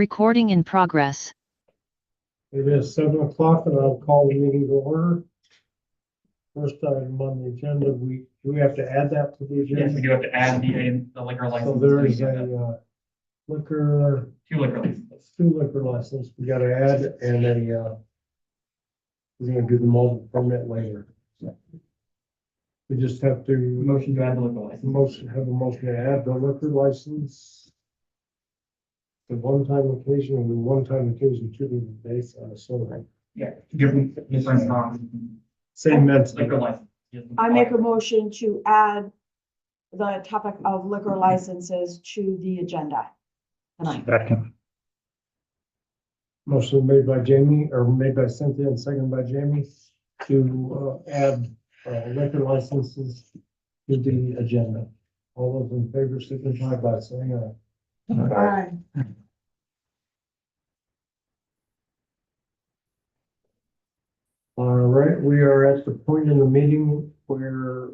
Recording in progress. It is 7 o'clock and I'll call the meeting to order. First item on the agenda, do we have to add that to the agenda? Yes, we do have to add the liquor license. So there is a liquor, Two liquor licenses. two liquor license we gotta add and we're gonna do the mobile permit later. We just have to Motion to add the liquor license. have a motion to add the liquor license. The one-time occasion and the one-time occasion to be based on a soda. Yeah, different, Same entity. liquor license. I make a motion to add the topic of liquor licenses to the agenda tonight. Second. Motion made by Jamie, or made by Cynthia and seconded by Jamie to add liquor licenses to the agenda. All those in favor signify by saying aye. Aye. All right, we are at the point in the meeting where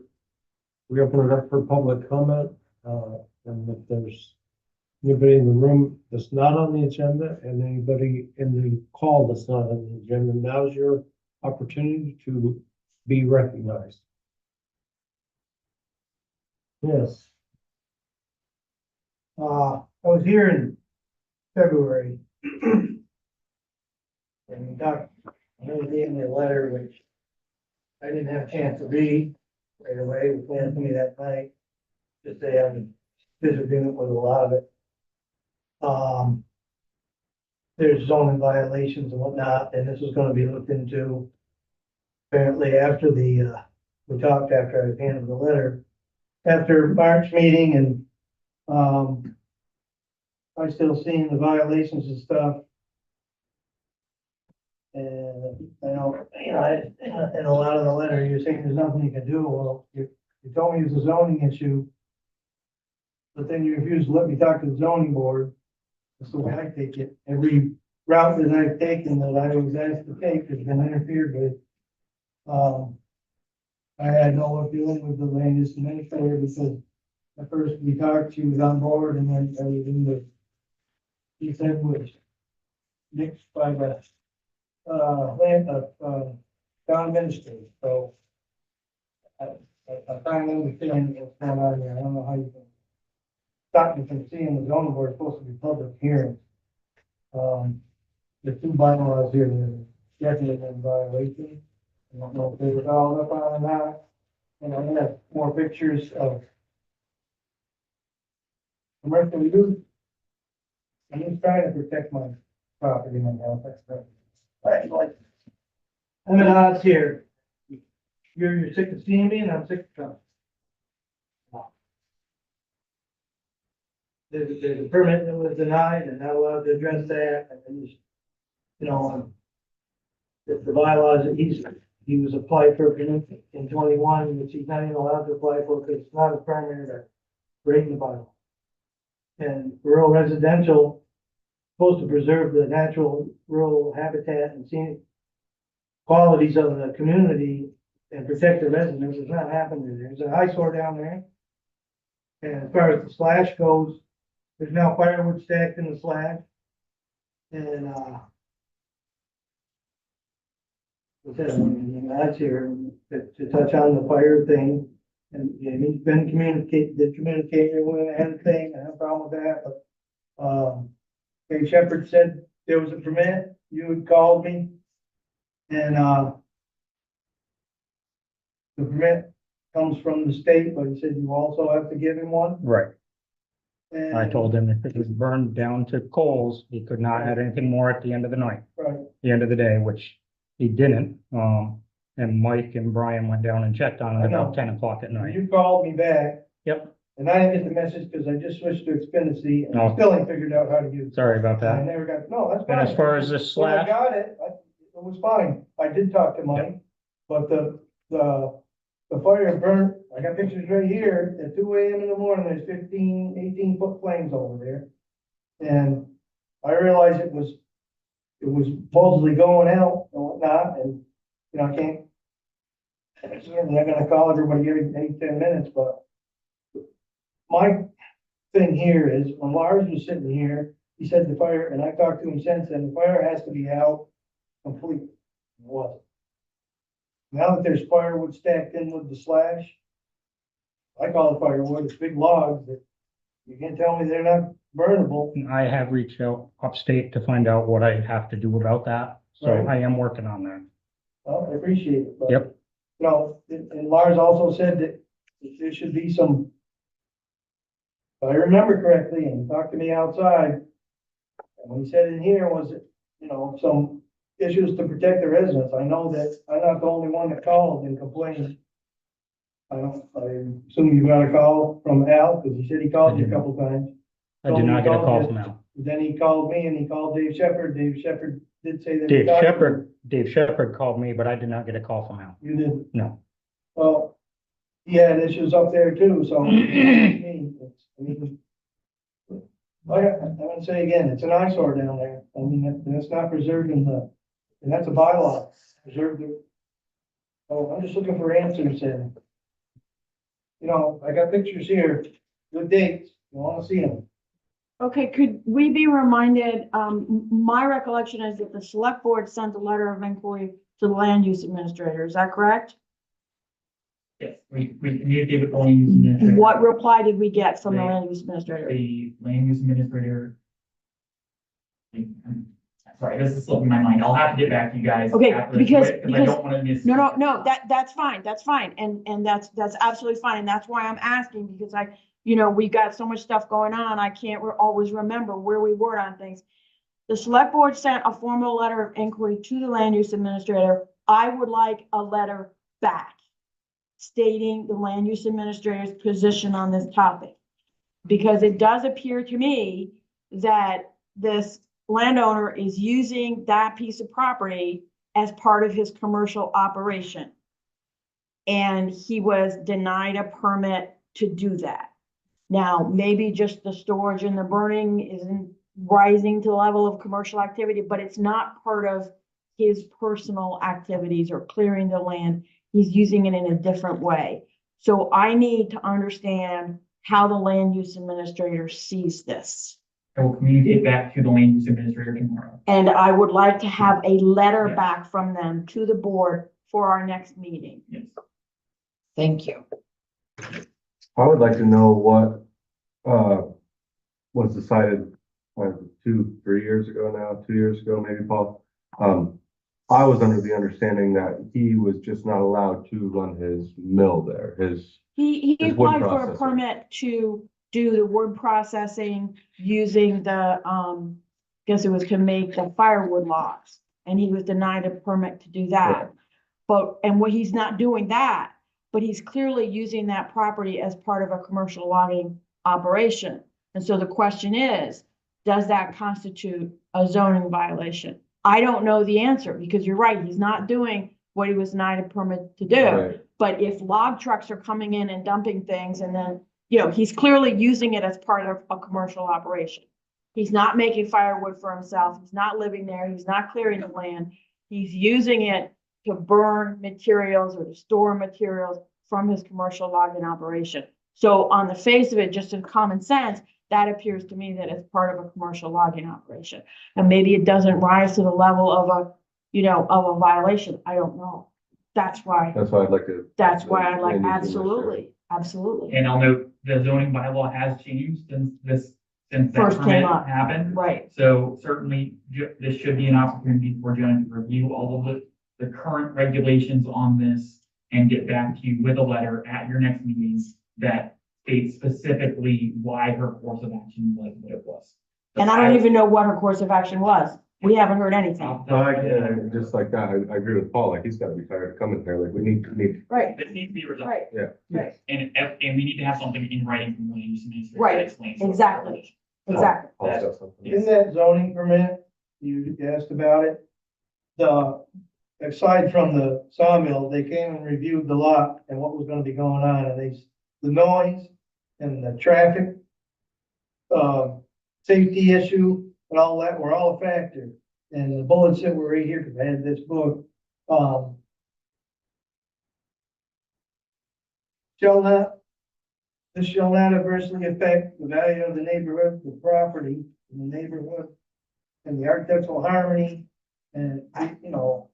we open it up for public comment. And if there's anybody in the room that's not on the agenda and anybody in the call that's not on the agenda, now's your opportunity to be recognized. Yes. I was here in February. And we talked, I know they gave me a letter, which I didn't have a chance to read right away. It was sent to me that night. Just say I'm disagreement with a lot of it. There's zoning violations and whatnot, and this is gonna be looked into. Apparently after we talked after I handed the letter, after March meeting and, I'm still seeing the violations and stuff. And I know, in a lot of the letter, you're saying there's nothing you can do. Well, you told me it's a zoning issue. But then you refused to let me talk to the zoning board. That's the way I take it. Every route that I've taken that I was asked to take has been interfered with. I had no feeling with the land use administrator because at first we talked, she was on board, and then everything that he said was nixed by the town administrator. So I finally understand what's going on here. I don't know how you can stop me from seeing the zoning board is supposed to be public hearings. The two bylaws here, they're definitely in violation. I don't know if they were all up on or not. And I have more pictures of commercial use. I'm just trying to protect my property and my health. That's right. I'm at odds here. You're sick of seeing me and I'm sick of coming. There's a permit that was denied and not allowed to address that, and then just, the bylaws that he was applied for in 21, which he's not even allowed to apply for because it's not a primary to break the bylaw. And rural residential, supposed to preserve the natural rural habitat and scenic qualities of the community and protect the residents. It's not happening. There's an eyesore down there. And as far as the slash goes, there's now firewood stacked in the slash. And, that's here to touch on the fire thing. And he's been communicating with and thing, I have a problem with that, but, Jay Shepherd said there was a permit, you had called me. And, the permit comes from the state, but he said you also have to give him one. Right. And, I told him if it was burned down to coals, he could not add anything more at the end of the night, right, the end of the day, which he didn't. And Mike and Brian went down and checked on it I know. about 10 o'clock at night. you called me back. Yep. And I didn't get the message because I just switched to Xfinity and I No. still ain't figured out how to use it. Sorry about I that. never got, no, that's fine. And as far as the When I slash, got it, it was fine. I did talk to Mike, but the fire burnt, I got pictures right here, at 2 AM in the morning, there's 18 foot flames over there. And I realized it was supposedly going out and whatnot, and, I can't. They're gonna call everybody every 10 minutes, but my thing here is, when Lars was sitting here, he said the fire, and I talked to him since then, the fire has to be out completely. It wasn't. Now that there's firewood stacked in with the slash, I call it firewood, it's big logs that you can't tell me they're not burnable. I have reached out upstate to find out what I have to do about that, so Right. I am working on that. Well, I appreciate it, but. Yep. You know, and Lars also said that there should be some, if I remember correctly, and he talked to me outside, and what he said in here was, that, you know, some issues to protect the residents. I know that I'm not the only one that called and complained. I assume you got a call from Al, because he said he called you a couple times. I did not get a call from Al. Then he called me and he called Dave Shepherd. Dave Shepherd did say that. he talked to him. Dave Shepherd called me, but I did not get a call from Al. You didn't? No. Well, he had issues up there too, so. I mean, I'm gonna say again, it's an eyesore down there. I mean, that's not preserved in the, and that's a bylaw, preserved. Oh, I'm just looking for answers and. You know, I got pictures here, good dates, you wanna see them. Okay, could we be reminded, my recollection is that the select board sent a letter of inquiry to the land use administrator, is that correct? Yes, we communicated with the land use administrator. What reply did we get from the They- land use administrator? The land use administrator. Sorry, this is slipping my mind. I'll have to get back to you guys. Okay, after this, because- I don't want to miss. No, that's fine, and that's absolutely fine, and that's why I'm asking, because we got so much stuff going on, I can't always remember where we were on things. The select board sent a formal letter of inquiry to the land use administrator. I would like a letter back stating the land use administrator's position on this topic. Because it does appear to me that this landowner is using that piece of property as part of his commercial operation. And he was denied a permit to do that. Now, maybe just the storage and the burning isn't rising to the level of commercial activity, but it's not part of his personal activities or clearing the land. He's using it in a different way. So I need to understand how the land use administrator sees this. I will communicate back to the land use administrator tomorrow. And I would like to have a letter Yes. back from them to the board for our next meeting. Yes. Thank you. I would like to know what, was decided, 2 years ago now, 2 years ago, maybe, Paul. I was under the understanding that he was just not allowed to run his mill there, He His wood applied for a processing. permit to do the wood processing using the, guess it was to make the firewood logs. And he was denied a permit to do that. And what he's not doing that, but he's clearly using that property as part of a commercial logging operation. And so the question is, does that constitute a zoning violation? I don't know the answer, because you're right, he's not doing what he was denied a permit to do. Right. But if log trucks are coming in and dumping things, and then, he's clearly using it as part of a commercial operation. He's not making firewood for himself, he's not living there, he's not clearing the land. He's using it to burn materials or to store materials from his commercial logging operation. So on the face of it, just in common sense, that appears to me that it's part of a commercial logging operation. And maybe it doesn't rise to the level of a violation. I don't know. That's why that's why I'd like to. I'd like, Land use absolutely. And I'll note, the zoning bylaw has changed since that First came permit up. happened. Right. So certainly, this should be an opportunity for Jen to review all of the current regulations on this and get back to you with a letter at your next meeting that states specifically why her course of action was what it was. And I don't even know what her course of action was. We haven't heard anything. Just like that, I agree with Paul, like, he's gotta be tired of coming here, like, we need. Right, This needs to be resolved. right, Yeah. right, And we need to have something in writing from the land use administrator. Right. that explains. exactly, exactly. Paul's got something. In that zoning permit, you asked about it. Aside from the sawmill, they came and reviewed the lot and what was gonna be going on, and the noise and the traffic, safety issue and all that were all a factor. And the bullets that were right here, because I had this book, this shall not adversely affect the value of the neighborhood, the property, in the neighborhood and the architectural harmony and, you know,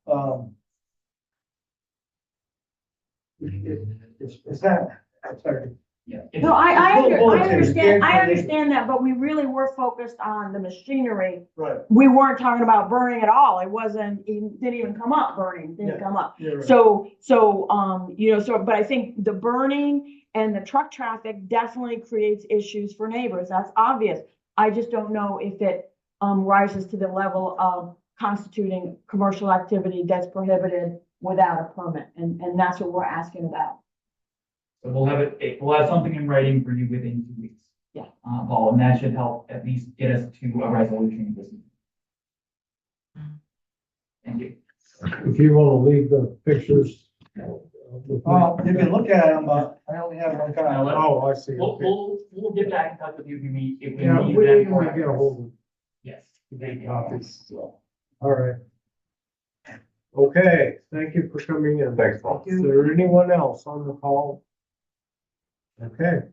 it's not, I'm sorry. Yeah. No, I Bullets understand, I here. understand that, but we really were focused on the machinery. Right. We weren't talking about burning at all. It wasn't, didn't even come up, burning, didn't Yeah. come up. You're right. So, you know, but I think the burning and the truck traffic definitely creates issues for neighbors. That's obvious. I just don't know if it, rises to the level of constituting commercial activity that's prohibited without a permit. And that's what we're asking about. So we'll have something in writing for you within 2 weeks. Yeah. Paul, and that should help at least get us to a resolution this meeting. Thank you. If you want to leave the pictures. You can look at them, but I only have one Now, copy. Oh, I see. We'll, Okay. we'll get back in touch with you if we need, if we Yeah, need we that. didn't want to get a hold of Yes. the copies, so. All right. Okay, thank you for coming in. Thanks, Paul. Is there anyone else on the call? Okay.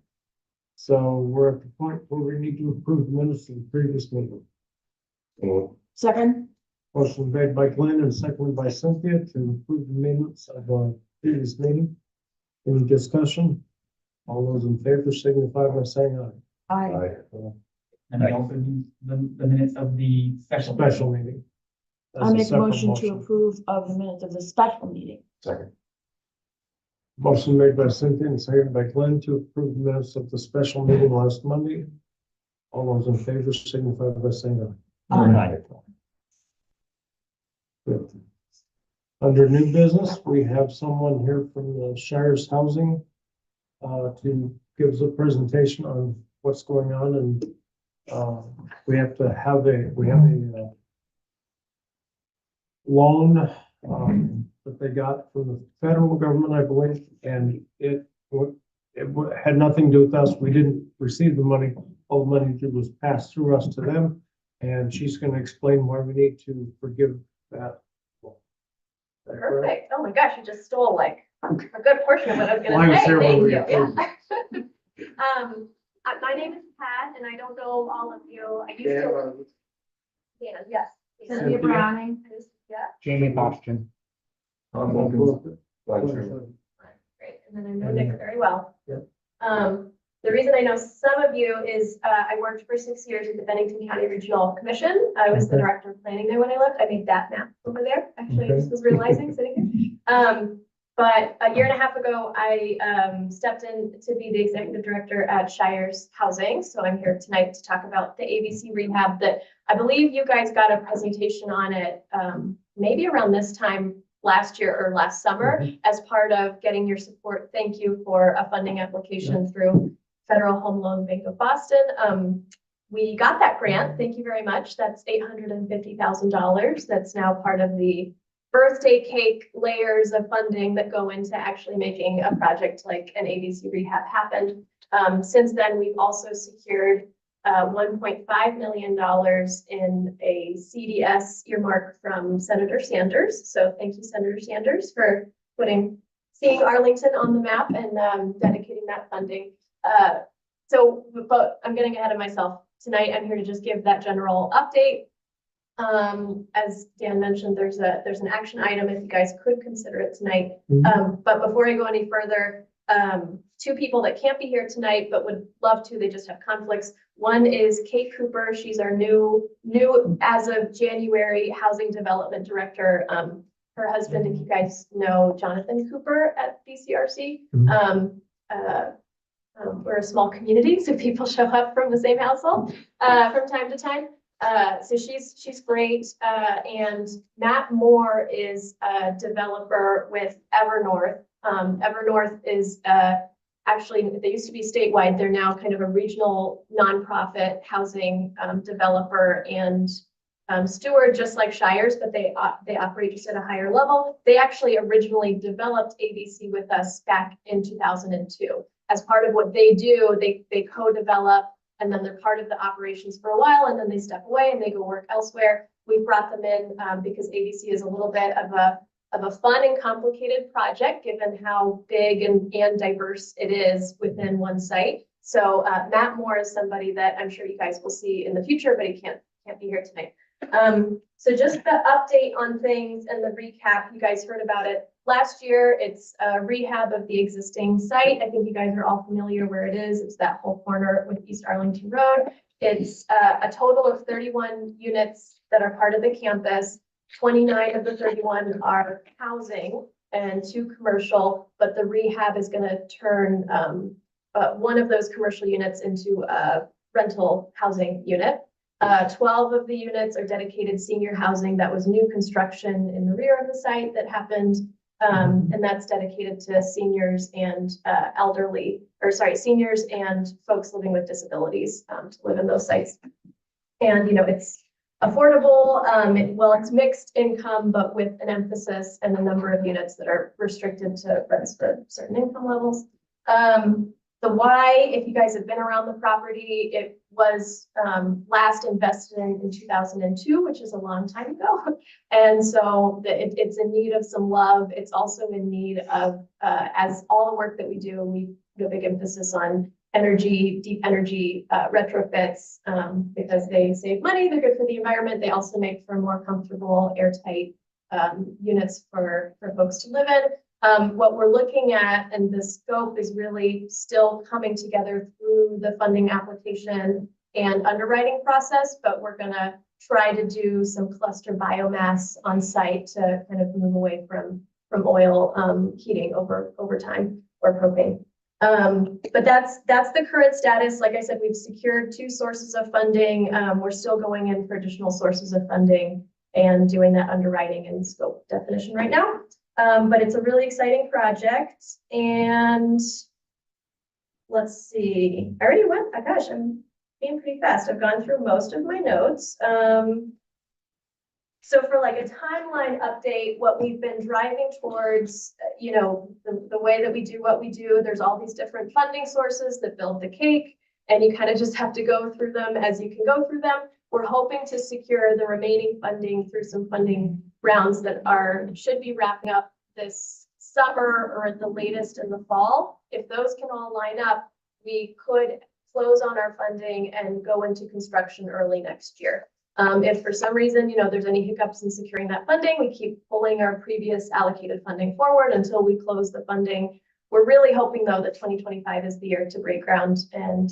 So we're at the point where we need to approve the minutes of the previous meeting. Second? Motion made by Glenn and seconded by Cynthia to approve the minutes of the previous meeting. Any discussion? All those in favor signify by saying aye. Aye. And I also need the minutes of the special. Special meeting. That's I make a separate motion to approve of the minutes of the special meeting. Second. Motion made by Cynthia and seconded by Glenn to approve the minutes of the special meeting last Monday. All those in favor signify by saying aye. Aye. Good. Under new business, we have someone here from the Shires Housing to give us a presentation on what's going on, and we have a loan that they got from the federal government, I believe, and it had nothing to do with us. We didn't receive the money. All the money was passed through us to them, and she's going to explain why we need to forgive that. Perfect. Oh my gosh, you just stole like a good portion of what I was Well, I gonna was say. here when Thank we you. approved Yeah. My name is Pat and I don't know all of you. I used to. Yeah, yes. Cynthia Browning. Yeah, Jamie Boston. great. And then I know Nick very well. Yep. The reason I know some of you is, I worked for 6 years at the Bennington County Regional Commission. I was the Okay. director of planning there when I left. I made that map over there. Actually, I Okay. just was realizing sitting here. But a year and a half ago, I stepped in to be the executive director at Shires Housing. So I'm here tonight to talk about the ABC rehab that I believe you guys got a presentation on it maybe around this time last year or last summer as part of getting your support. Thank you for a funding application through Federal Home Loan Bank of Boston. We got that grant. Thank you very much. That's $850,000. That's now part of the birthday cake layers of funding that go into actually making a project like an ABC rehab happen. Since then, we've also secured $1.5 million in a CDS earmark from Senator Sanders. So thank you, Senator Sanders, for seeing Arlington on the map and dedicating that funding. But I'm getting ahead of myself. Tonight, I'm here to just give that general update. As Dan mentioned, there's an action item if you guys could consider it tonight. But before I go any further, two people that can't be here tonight but would love to, they just have conflicts. One is Kate Cooper. She's our new as of January housing development director. Her husband, if you guys know Jonathan Cooper at BCRC. We're a small community, so people show up from the same household from time to time. So she's great. And Matt Moore is a developer with Evernorth. Evernorth is actually, they used to be statewide. They're now kind of a regional nonprofit housing developer and steward, just like Shires, but they operate just at a higher level. They actually originally developed ABC with us back in 2002. As part of what they do, they co-develop, and then they're part of the operations for a while, and then they step away and they go work elsewhere. We brought them in because ABC is a little bit of a fun and complicated project, given how big and diverse it is within one site. So Matt Moore is somebody that I'm sure you guys will see in the future, but he can't be here tonight. So just the update on things and the recap, you guys heard about it last year. It's a rehab of the existing site. I think you guys are all familiar where it is. It's that whole corner with East Arlington Road. It's a total of 31 units that are part of the campus. 29 of the 31 are housing and 2 commercial, but the rehab is going to turn one of those commercial units into a rental housing unit. 12 of the units are dedicated senior housing. That was new construction in the rear of the site that happened. And that's dedicated to seniors and seniors and folks living with disabilities to live in those sites. And, it's affordable. It's mixed income, but with an emphasis and a number of units that are restricted to rents for certain income levels. The why, if you guys have been around the property, it was last invested in 2002, which is a long time ago. And so it's in need of some love. It's also in need of, as all the work that we do, we do a big emphasis on energy, deep energy retrofits, because they save money, they're good for the environment. They also make for more comfortable, airtight units for folks to live in. What we're looking at, and the scope is really still coming together through the funding application and underwriting process, but we're gonna try to do some cluster biomass on site to kind of move away from oil heating over time, or propane. But that's the current status. Like I said, we've secured 2 sources of funding. We're still going in for additional sources of funding and doing that underwriting and scope definition right now. But it's a really exciting project. And let's see, I already went, oh gosh, I'm being pretty fast. I've gone through most of my notes. So for like a timeline update, what we've been driving towards, the way that we do what we do, there's all these different funding sources that build the cake, and you kind of just have to go through them as you can go through them. We're hoping to secure the remaining funding through some funding rounds that should be wrapping up this summer or at the latest in the fall. If those can all line up, we could close on our funding and go into construction early next year. If for some reason, there's any hiccups in securing that funding, we keep pulling our previous allocated funding forward until we close the funding. We're really hoping, though, that 2025 is the year to break ground and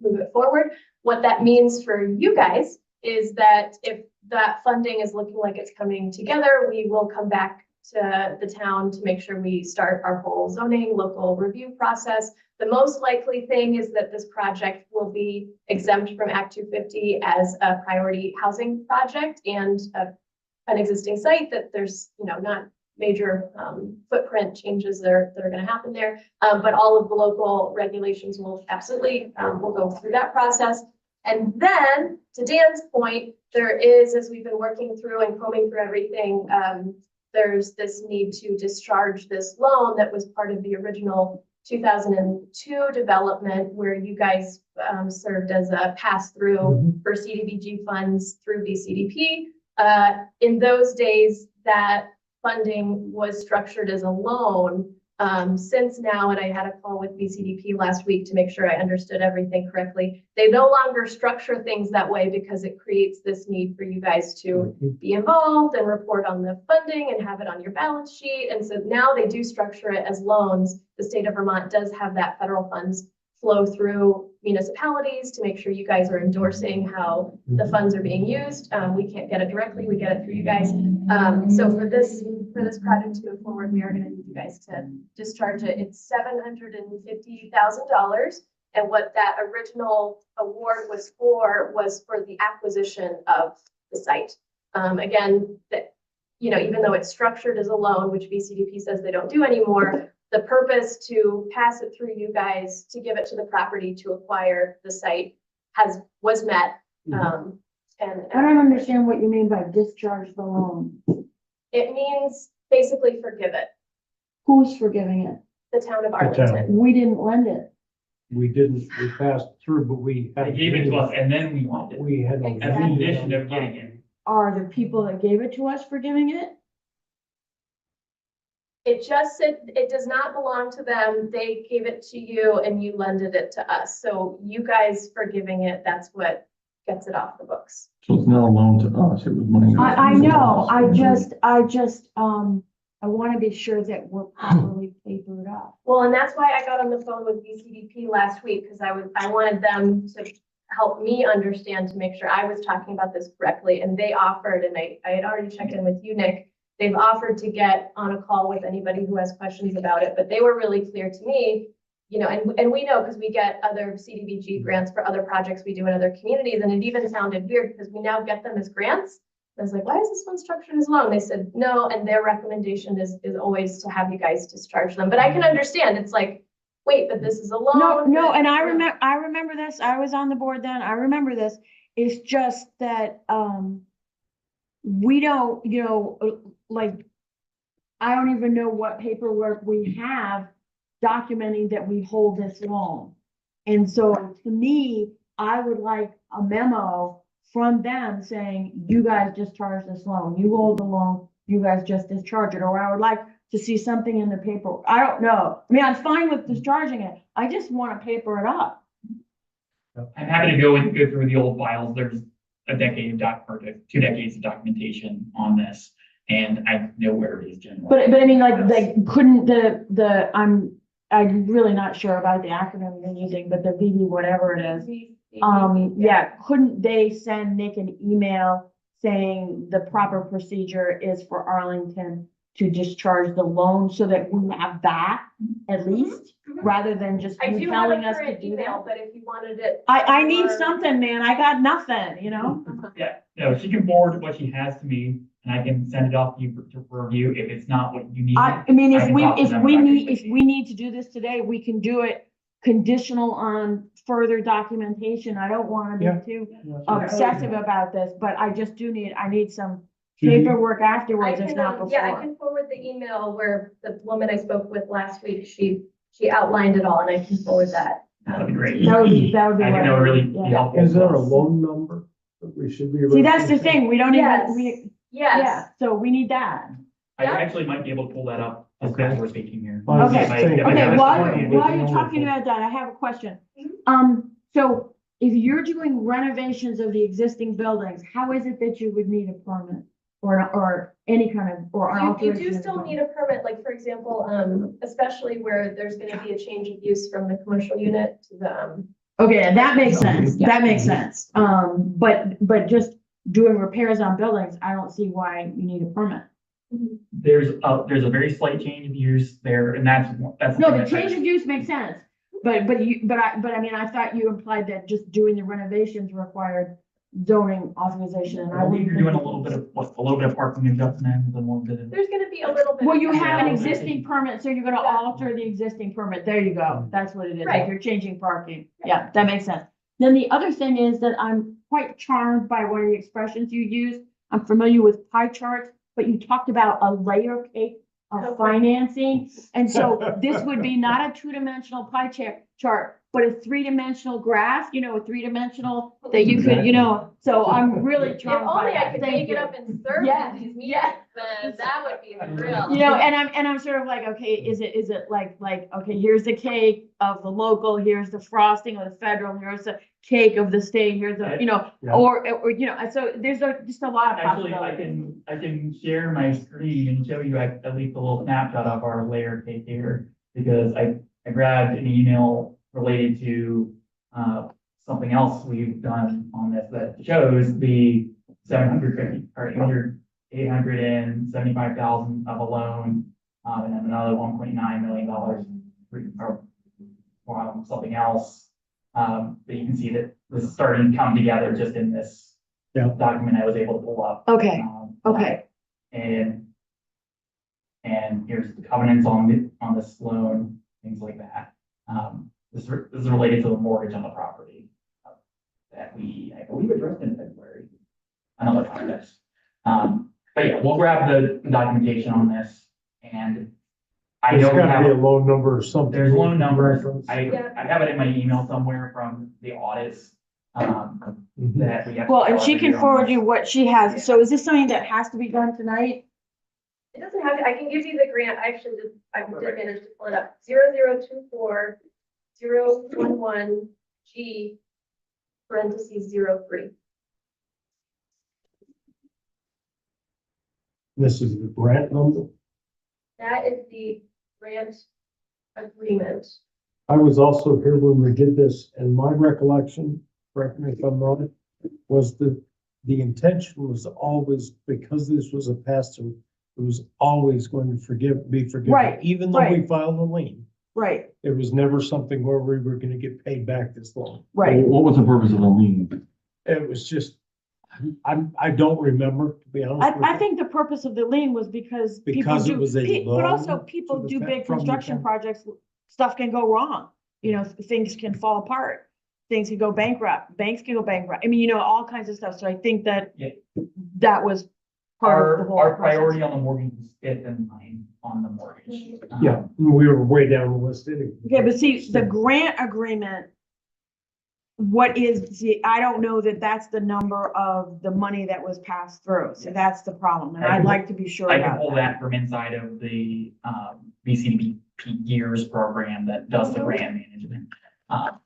move it forward. What that means for you guys is that if that funding is looking like it's coming together, we will come back to the town to make sure we start our whole zoning local review process. The most likely thing is that this project will be exempt from Act 250 as a priority housing project and an existing site that there's, not major footprint changes that are going to happen there. But all of the local regulations will absolutely, we'll go through that process. And then to Dan's point, there is, as we've been working through and combing through everything, there's this need to discharge this loan that was part of the original 2002 development, where you guys served as a pass-through for CDBG funds through BCDP. In those days, that funding was structured as a loan. Since now, and I had a call with BCDP last week to make sure I understood everything correctly, they no longer structure things that way because it creates this need for you guys to be involved and report on the funding and have it on your balance sheet. And so now they do structure it as loans. The state of Vermont does have that federal funds flow through municipalities to make sure you guys are endorsing how the funds are being used. We can't get it directly, we get it through you guys. So for this project to move forward, we are going to need you guys to discharge it. It's $750,000. And what that original award was for the acquisition of the site. Again, even though it's structured as a loan, which BCDP says they don't do anymore, the purpose to pass it through you guys to give it to the property to acquire the site was met. And I don't understand what you mean by discharge the loan. it means basically forgive it. Who's forgiving it? The town of town. Arlington. We didn't lend it. We didn't, we passed through, but we They had. gave it to us and then we wanted it, We had. a as a lien condition on of the getting property. it. Are the people that gave it to us forgiving it? It just said, it does not belong to them. They gave it to you and you lended it to us. So you guys forgiving it, that's what gets it off the books. So it's not a loan to us, it was money. I know, I want to be sure that we're properly papered up. Well, and that's why I got on the phone with BCDP last week, because I wanted them to help me understand to make sure I was talking about this correctly. And they offered, and I had already checked in with you, Nick, they've offered to get on a call with anybody who has questions about it, but they were really clear to me, you know, and we know because we get other CDBG grants for other projects we do in other communities, and it even sounded weird because we now get them as grants. I was like, why is this one structured as a loan? They said, no, and their recommendation is always to have you guys discharge them. But I can understand, it's like, wait, but this is a loan. No, and I remember this, I was on the board then, I remember this. It's just that, we don't, you know, like, I don't even know what paperwork we have documenting that we hold this loan. And so to me, I would like a memo from them saying, you guys discharge this loan, you hold the loan, you guys just discharge it, or I would like to see something in the paper. I don't know. I mean, I'm fine with discharging it. I just want to paper it up. I'm happy to go through the old files. There's a decade of or 2 decades of documentation on this, and I know where it is generally. But I mean, like couldn't I'm really not sure about the acronym you're using, but the VD, whatever it is. Yeah, couldn't they send Nick an email saying the proper procedure is for Arlington to discharge the loan so that we have that at least, rather than just I you do have a telling us to current do email, that? but if you wanted it. I need for- something, man. I got nothing, you know? Yeah, no, she can forward what she has to me, and I can send it off to you for review if it's not what you need. I mean, I if can we, talk to if them we about need, it. if we need to do this today, we can do it conditional on further documentation. I don't want Yeah. to be too Yeah. obsessive about this, but I just I need some Judy? paperwork I afterwards, if can, not yeah, I before. can forward the email where the woman I spoke with last week, she outlined it all, and I can forward that. That'd be great. That would be I think that would really be yeah. helpful. Is there to a us. loan number that we should be? See, that's the referencing? thing. We don't Yes. even, Yes, yeah, so we need that. I Yeah. actually might be able to pull that up as Okay. we're speaking here. I was Okay. just saying, If I Okay, have it while somewhere you're, handy. while you're talking about that, I have a question. Mhm. So if you're doing renovations of the existing buildings, how is it that you would need a permit? Or any kind of, or an you alteration? do of still permit? need a permit, like, for example, especially where there's gonna be a change of use from the commercial unit to the, Okay, that makes sense. Yeah. That makes sense. But just doing repairs on buildings, I don't see why you need a permit. There's a very slight change of use there, and that's. No, thing the that's change of use makes sense. But I mean, I thought you implied that just doing the renovations required zoning authorization, and I I believe wouldn't. you're doing a think- little bit of parking adjustments and a little bit of. there's gonna be a little bit. Well, of- you have an Yeah. existing permit, so you're gonna Yeah. alter the existing permit. There you go. That's what it is. Right. If you're changing parking. Yeah, that makes sense. Then the other thing is that I'm quite charmed by one of the expressions you used. I'm familiar with pie charts, but you talked about a layer cake of Okay. financing. And so this would be not a two-dimensional pie chart, but a three-dimensional graph, you know, a three-dimensional that you could, you know, so I'm really If charmed by only I that. could Thank make it you. up in thirds Yeah, of these yeah. meetings, then that would be the real. You know, and I'm sort of like, okay, is it like, okay, here's the cake of the local, here's the frosting of the federal, here's the cake of the state, here's the, you know, Yeah. or, you know, so there's just a lot of Actually, possibilities. I can share my screen and show you at least a little snapshot of our layer cake here, because I grabbed an email related to, something else we've done on this that shows the 750 or 875,000 of a loan, and then another $1.9 million, or something else. That you can see that this is starting to come together just in this Yeah. document I was able to pull up. Okay, Um, okay, And here's the covenants on this loan, things like that. This is related to the mortgage on the property. That I believe addressed in February. Another context. But yeah, we'll grab the documentation on this, and I There's know we gotta be a have, loan number or something. there's loan numbers. Reference. I have it in my email somewhere from the audits, Mhm. that we have. well, and she can on forward this. you what she has. So is this something that has to be done tonight? It doesn't have, I can give you the grant, I actually did, I did manage to pull it up, 0024011 G parentheses 03. This is the grant number. That is the grant agreement. I was also here when we did this, and my recollection, correct me if I'm wrong, was that the intention was always, because this was a pass-through, it was always going to be forgiven. Right, Even though we right. filed a lien, Right, it was never something where we were gonna get paid back this long. right. What was the purpose of the lien? It was just, I don't remember, to be honest with I you. think the purpose of the lien was because people Because it do, was a but also loan people to the do fa- big from the construction town. projects, stuff can go wrong. You know, things can fall apart, things can go bankrupt, banks can go bankrupt. I mean, you know, all kinds of stuff. So I think that Yeah. that was part of the whole. Our process. priority on the mortgage is fifth in line on the mortgage. Yeah, we were way down the list anyway. Okay, but see, the grant agreement, what is, see, I don't know that that's the number of the money that was passed through. So that's the problem. And I'd like to be sure I can about pull that. that from inside of the, VCDP Gears program that does the grant management. To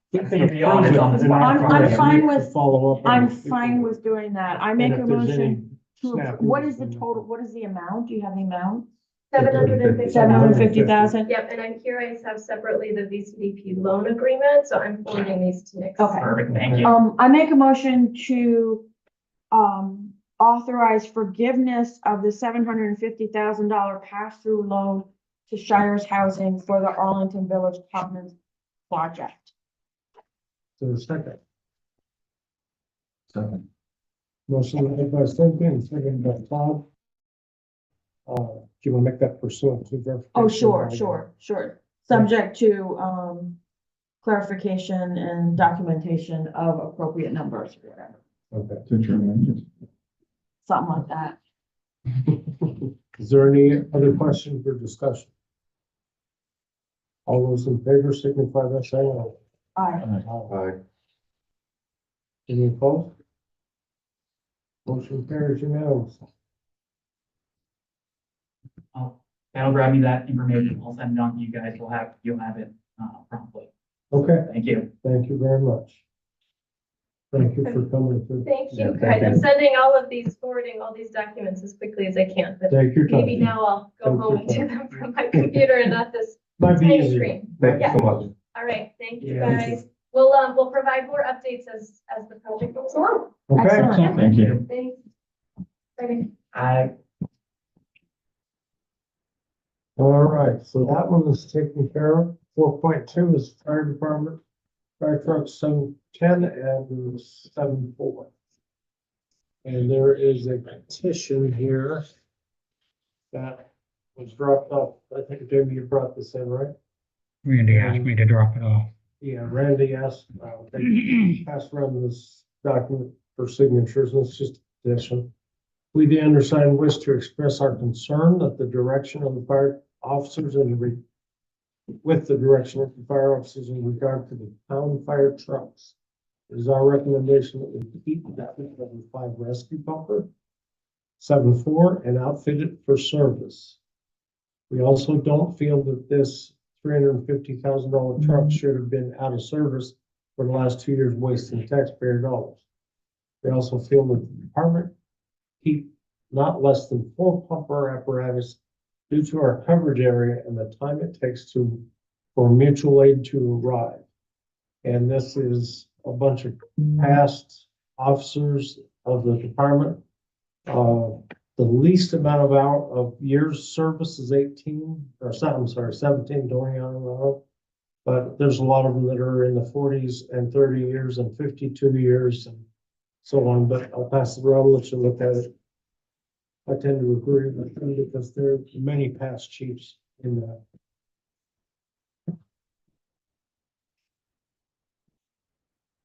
be honest on the spot. I'm fine with- Follow up. on I'm it. fine with doing that. I And make if a there's any motion to, snafu, what is the then- total, what is the amount? Do you have the amount? 750. 750,000? Yep, and I'm here, I have separately the VCDP loan agreement, so I'm forwarding these to Nick. Okay. Perfect, thank you. I make a motion to, authorize forgiveness of the $750,000 pass-through loan to Shires Housing for the Arlington Village Commons project. So a second. Second. Motion made by Cynthia and seconded by Todd. Do you want to make that pursuant to verification? Oh, sure. Subject to, clarification and documentation of appropriate numbers or whatever, Okay. something like that. Is there any other questions or discussion? All those in favor signify by saying Aye. aye. Aye. Any opposed? Motion carries unanimously. That'll grab me that information. I'll send it on to you guys. You'll have it, promptly. Okay, Thank you. thank you very much. Thank you for coming through. Thank Yeah, you, thank guys. I'm you. sending all of these, forwarding all these documents as quickly as I can, but Take your time. maybe now I'll go Take home your and do time. them from my computer and not this Might be tiny easier. screen. Thank you so much. All right, thank you, Yeah, thank you. guys. We'll provide more updates as the project goes along. Okay, Excellent. Thank you. Thanks. Bye. all right, so that one is taken care of. 4.2 is fire department, fire truck 710 and 74. And there is a petition here that was dropped off. I think Jamie, you brought this in, right? Randy asked me to drop it off. Yeah, Randy asked, they passed around this document for signatures, and it's just a petition. We, the undersigned, wish to express our concern that the direction of the fire officers with the direction of the fire officers in regard to the town fire trucks. It is our recommendation that we keep that level 5 rescue pumper, 7.4, and outfit it for service. We also don't feel that this $350,000 truck should have been out of service for the last 2 years, wasting taxpayer dollars. We also feel that the department keep not less than 4 pumper apparatus due to our coverage area and the time it takes for mutual aid to arrive. And this is a bunch of past officers of the department. The least amount of years service is 18, or 17 going on and on. But there's a lot of them that are in the 40s and 30 years and 52 years and so on, but I'll pass it around, let you look at it. I tend to agree with them because there are many past chiefs in that.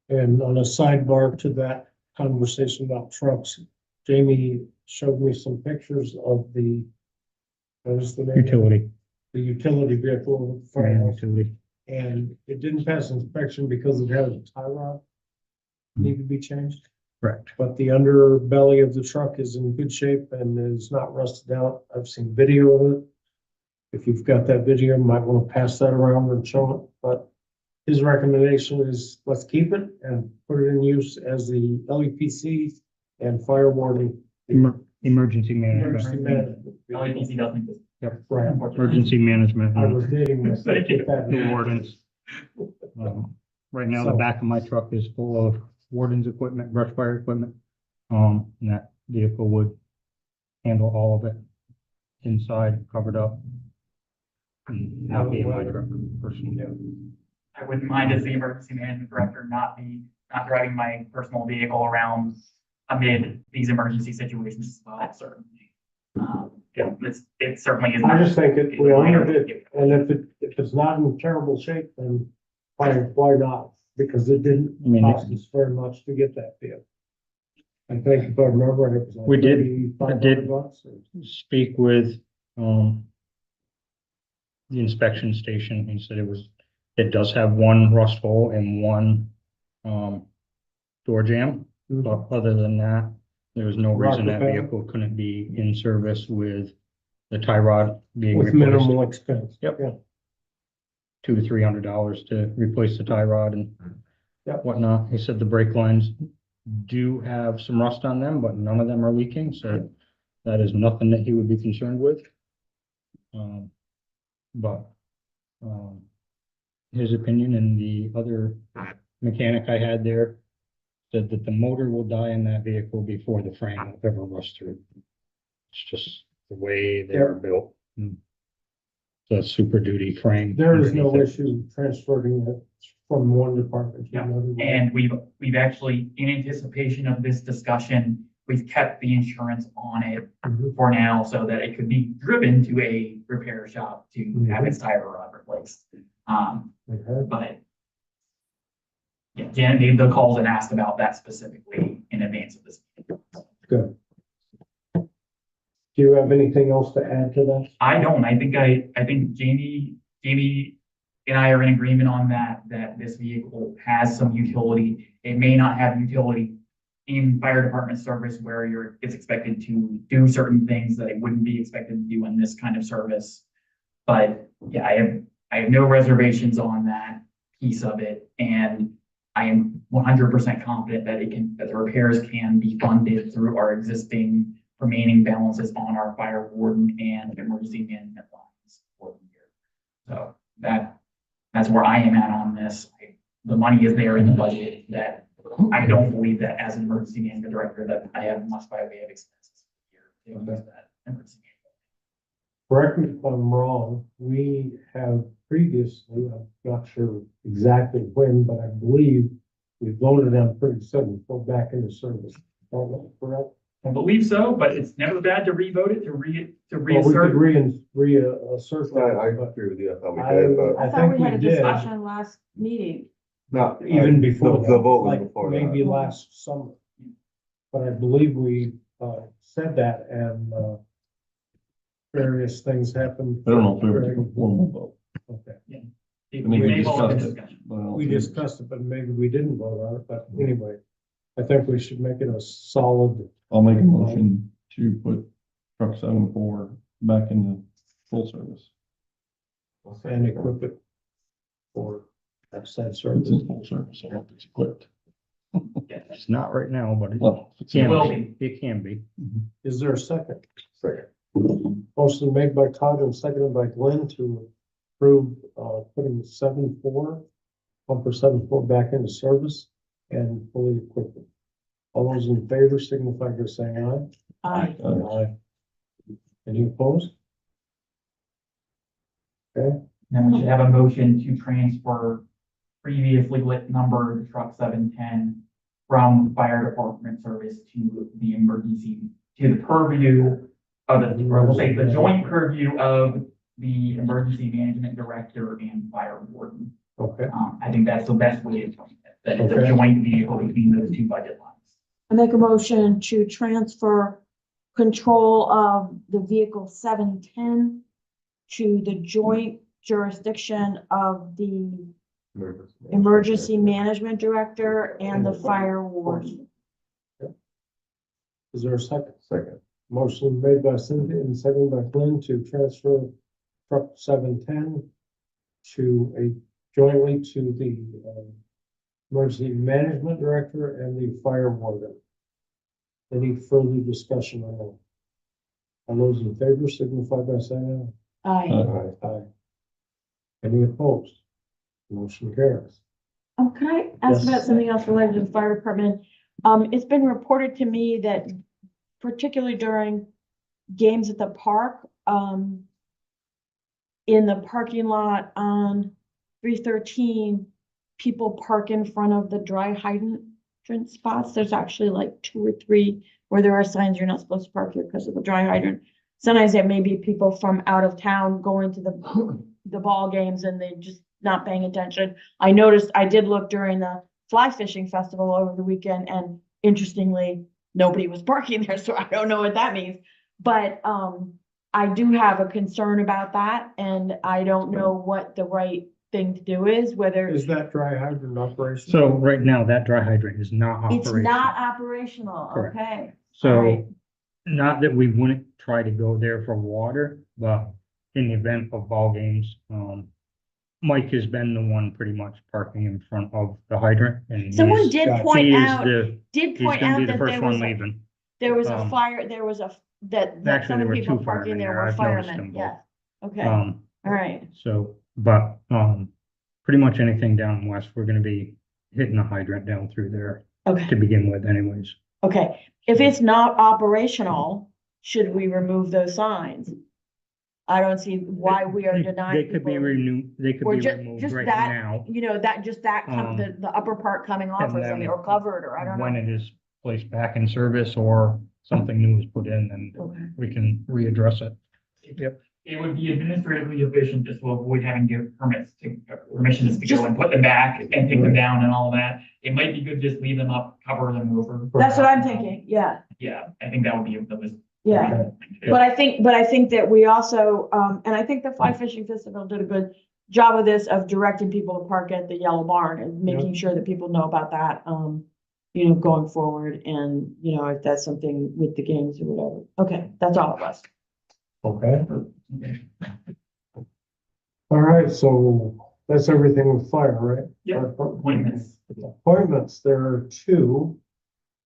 And on a sidebar to that conversation about trucks, Jamie showed me some pictures of what is the name? Utility. The utility vehicle. Yeah, firehouse. utility. And it didn't pass inspection because it had a tie rod need to be changed. Correct. but the underbelly of the truck is in good shape and is not rusted out. I've seen video of it. If you've got that video, you might want to pass that around and show it, but his recommendation is let's keep it and put it in use as the LEPC and fire warning. Emergency Emergency management. management. LAPC doesn't exist. Right. Unfortunately. Emergency management. I was dating myself. Thank you. with that. The wardens. Right now, the So- back of my truck is full of wardens equipment, brush fire equipment. And that vehicle would handle all of it inside, covered up. And not be in my truck personally. I wouldn't mind as the emergency management director not driving my personal vehicle around amid these emergency situations as well, certainly. Yeah, it certainly is. I just think we minor. honored it, and if it's not in terrible shape, then why not? Because it didn't I mean, cost us very much to get that vehicle. I think if I remember, right, it was like We did- $3,500 bucks. Speak with, the inspection station. He said it does have one rust hole and one, door jam. But other than that, there was no reason that Rocker pad? vehicle couldn't be in service with the tie rod being With replaced. minimal expense. Yep. Yeah. $200 to $300 to replace the tie rod and Yep. whatnot. He said the brake lines do have some rust on them, but none of them are leaking, so that is nothing that he would be concerned with. But his opinion and the other mechanic I had there said that the motor will die in that vehicle before the frame will ever rust through. It's just the way they're built. The Super Duty frame. There is no underneath it. issue transferring it from one department to Yeah, another. and we've actually, in anticipation of this discussion, we've kept the insurance on it Mhm. for now so that it could be driven to a repair shop to have its tire rod replaced. Okay. But yeah, Janet made the calls and asked about that specifically in advance of this. Good. Do you have anything else to add to that? I don't, I think Jamie and I are in agreement on that this vehicle has some utility. It may not have utility in fire department service where it's expected to do certain things that it wouldn't be expected to do in this kind of service. But yeah, I have no reservations on that piece of it, and I am 100% confident that that the repairs can be funded through our existing remaining balances on our fire warden and emergency management lines for the year. So that's where I am at on this. The money is there in the budget. That I don't believe that as an emergency management director that I have much by way of expenses here to use that emergency management. Correct me if I'm wrong, we have previously, I'm not sure exactly when, but I believe we voted on pretty soon to go back into service. Is that correct? I believe so, but it's never bad to revote it, to Well, we reassert. could reassert that. I but agree with you, I thought we I- did, but I I thought think we had a we did. discussion last meeting. not. Even before. The vote was like before Maybe that. last summer. But I believe we, said that and, various things happened. I don't know if we ever took a formal vote. Okay. It I mean, we may well have discussed it. discussion. but I don't We think- discussed it, but maybe we didn't vote on it, but anyway, I think we should make it a solid, I'll make a motion to put truck 7-4 back into full service. and equip it for outside It's service. in full service, I hope it's equipped. It's not right now, but it Well, it's can will be. It can be. Is there a second? Second. Motion made by Todd and seconded by Glenn to approve, putting 7-4, pumper 7-4 back into service and fully equipped. All those in favor signify by saying aye. Aye. Any opposed? Okay, Then we should have a motion to transfer previously lit number truck 710 from fire department service to the emergency, to the purview of the, or we'll say the joint purview of the emergency management director and fire warden. okay. I think that's the best way to explain it, that it's a Okay. joint vehicle between those two budget lines. I make a motion to transfer control of the vehicle 710 to the joint jurisdiction of the emergency management director and the fire warden. Is there a second? Second. Motion made by Cynthia and seconded by Glenn to transfer truck 710 to jointly to the emergency management director and the fire warden. Any further discussion on that? All those in favor signify by saying Aye. aye. Aye. Any opposed? Motion carries. Can I ask Yes. about something else related to the fire department? It's been reported to me that particularly during games at the park, in the parking lot on 313, people park in front of the dry hydrant spots. There's actually like 2 or 3 where there are signs you're not supposed to park here because of the dry hydrant. Sometimes there may be people from out of town going to the ball games and they just not paying attention. I noticed, I did look during the fly fishing festival over the weekend, and interestingly, nobody was parking there, so I don't know what that means. But I do have a concern about that, and I don't know what the right thing to do is, whether Is that dry hydrant operation? So right now, that dry hydrant is not it's operational. not operational, Correct. okay? All So, right. not that we wouldn't try to go there for water, but in the event of ball games, Mike has been the one pretty much parking in front of the hydrant, and Someone he's- did got- point he is out, the, did he's point gonna out be the that first there one was a, leaving. there was a Um, fire, there was a, that Actually, some there of were the people 2 parking firemen there there. were I've noticed firemen, them yes. Okay, Um, all right, so, but, pretty much anything down west, we're gonna be hitting a hydrant down through there okay, to begin with anyways. okay. If it's not operational, should we remove those signs? I don't see why we are They denying could be people. renewed, they could Or be just removed right that, now, you know, the upper part coming off and or something, then or covered, or I don't when know. it is placed back in service or something new is put in, then Okay. we can readdress it. It would be administratively efficient just to avoid having to give permissions to Just- go and put them back and take them down and all of that. It might be good to just leave them up, cover them over. That's what I'm thinking, yeah, Yeah, I think that would be the best. yeah. But I think that we also, and I think the Fly Fishing Festival did a good job of this, of directing people to park at the Yellow Barn and making sure that people know about that, you know, going forward, and, you know, if that's something with the games or whatever. Okay, that's all of us. Okay, all right, so that's everything with fire, right? Yep, appointments. Appointments, there are 2.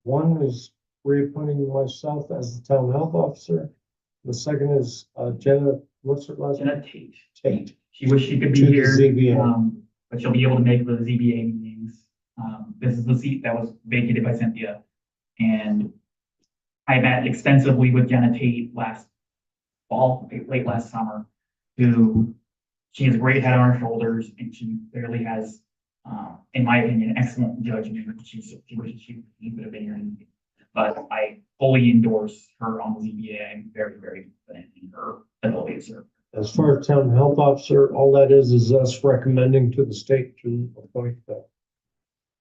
One is reappointing myself as the town health officer. The second is Jenna, what's her last name? Jenna Tate. Tate. She wished she could be To the here, ZBA. but she'll be able to make the ZBA meetings. This is the seat that was vacated by Cynthia. And I met extensively with Jenna Tate last fall, late last summer, who she has a great head on her shoulders, and she clearly has, in my opinion, excellent judgment. She wishes she could have been here. But I fully endorse her on the ZBA. I'm very, very confident in her ability to serve. As far as town health officer, all that is us recommending to the state to appoint the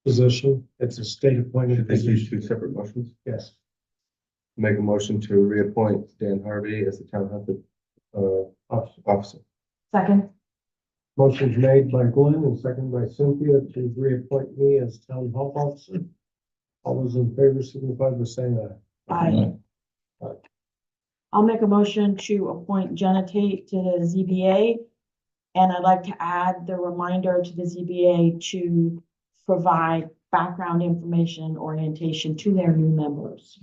position. It's a state appointed Should they use position. 2 separate motions? Yes. Make a motion to reappoint Dan Harvey as the town health officer. Second, Motion's made by Glenn and seconded by Cynthia to reappoint me as town health officer. All those in favor signify by saying aye. aye. I'll make a motion to appoint Jenna Tate to the ZBA. And I'd like to add the reminder to the ZBA to provide background information and orientation to their new members.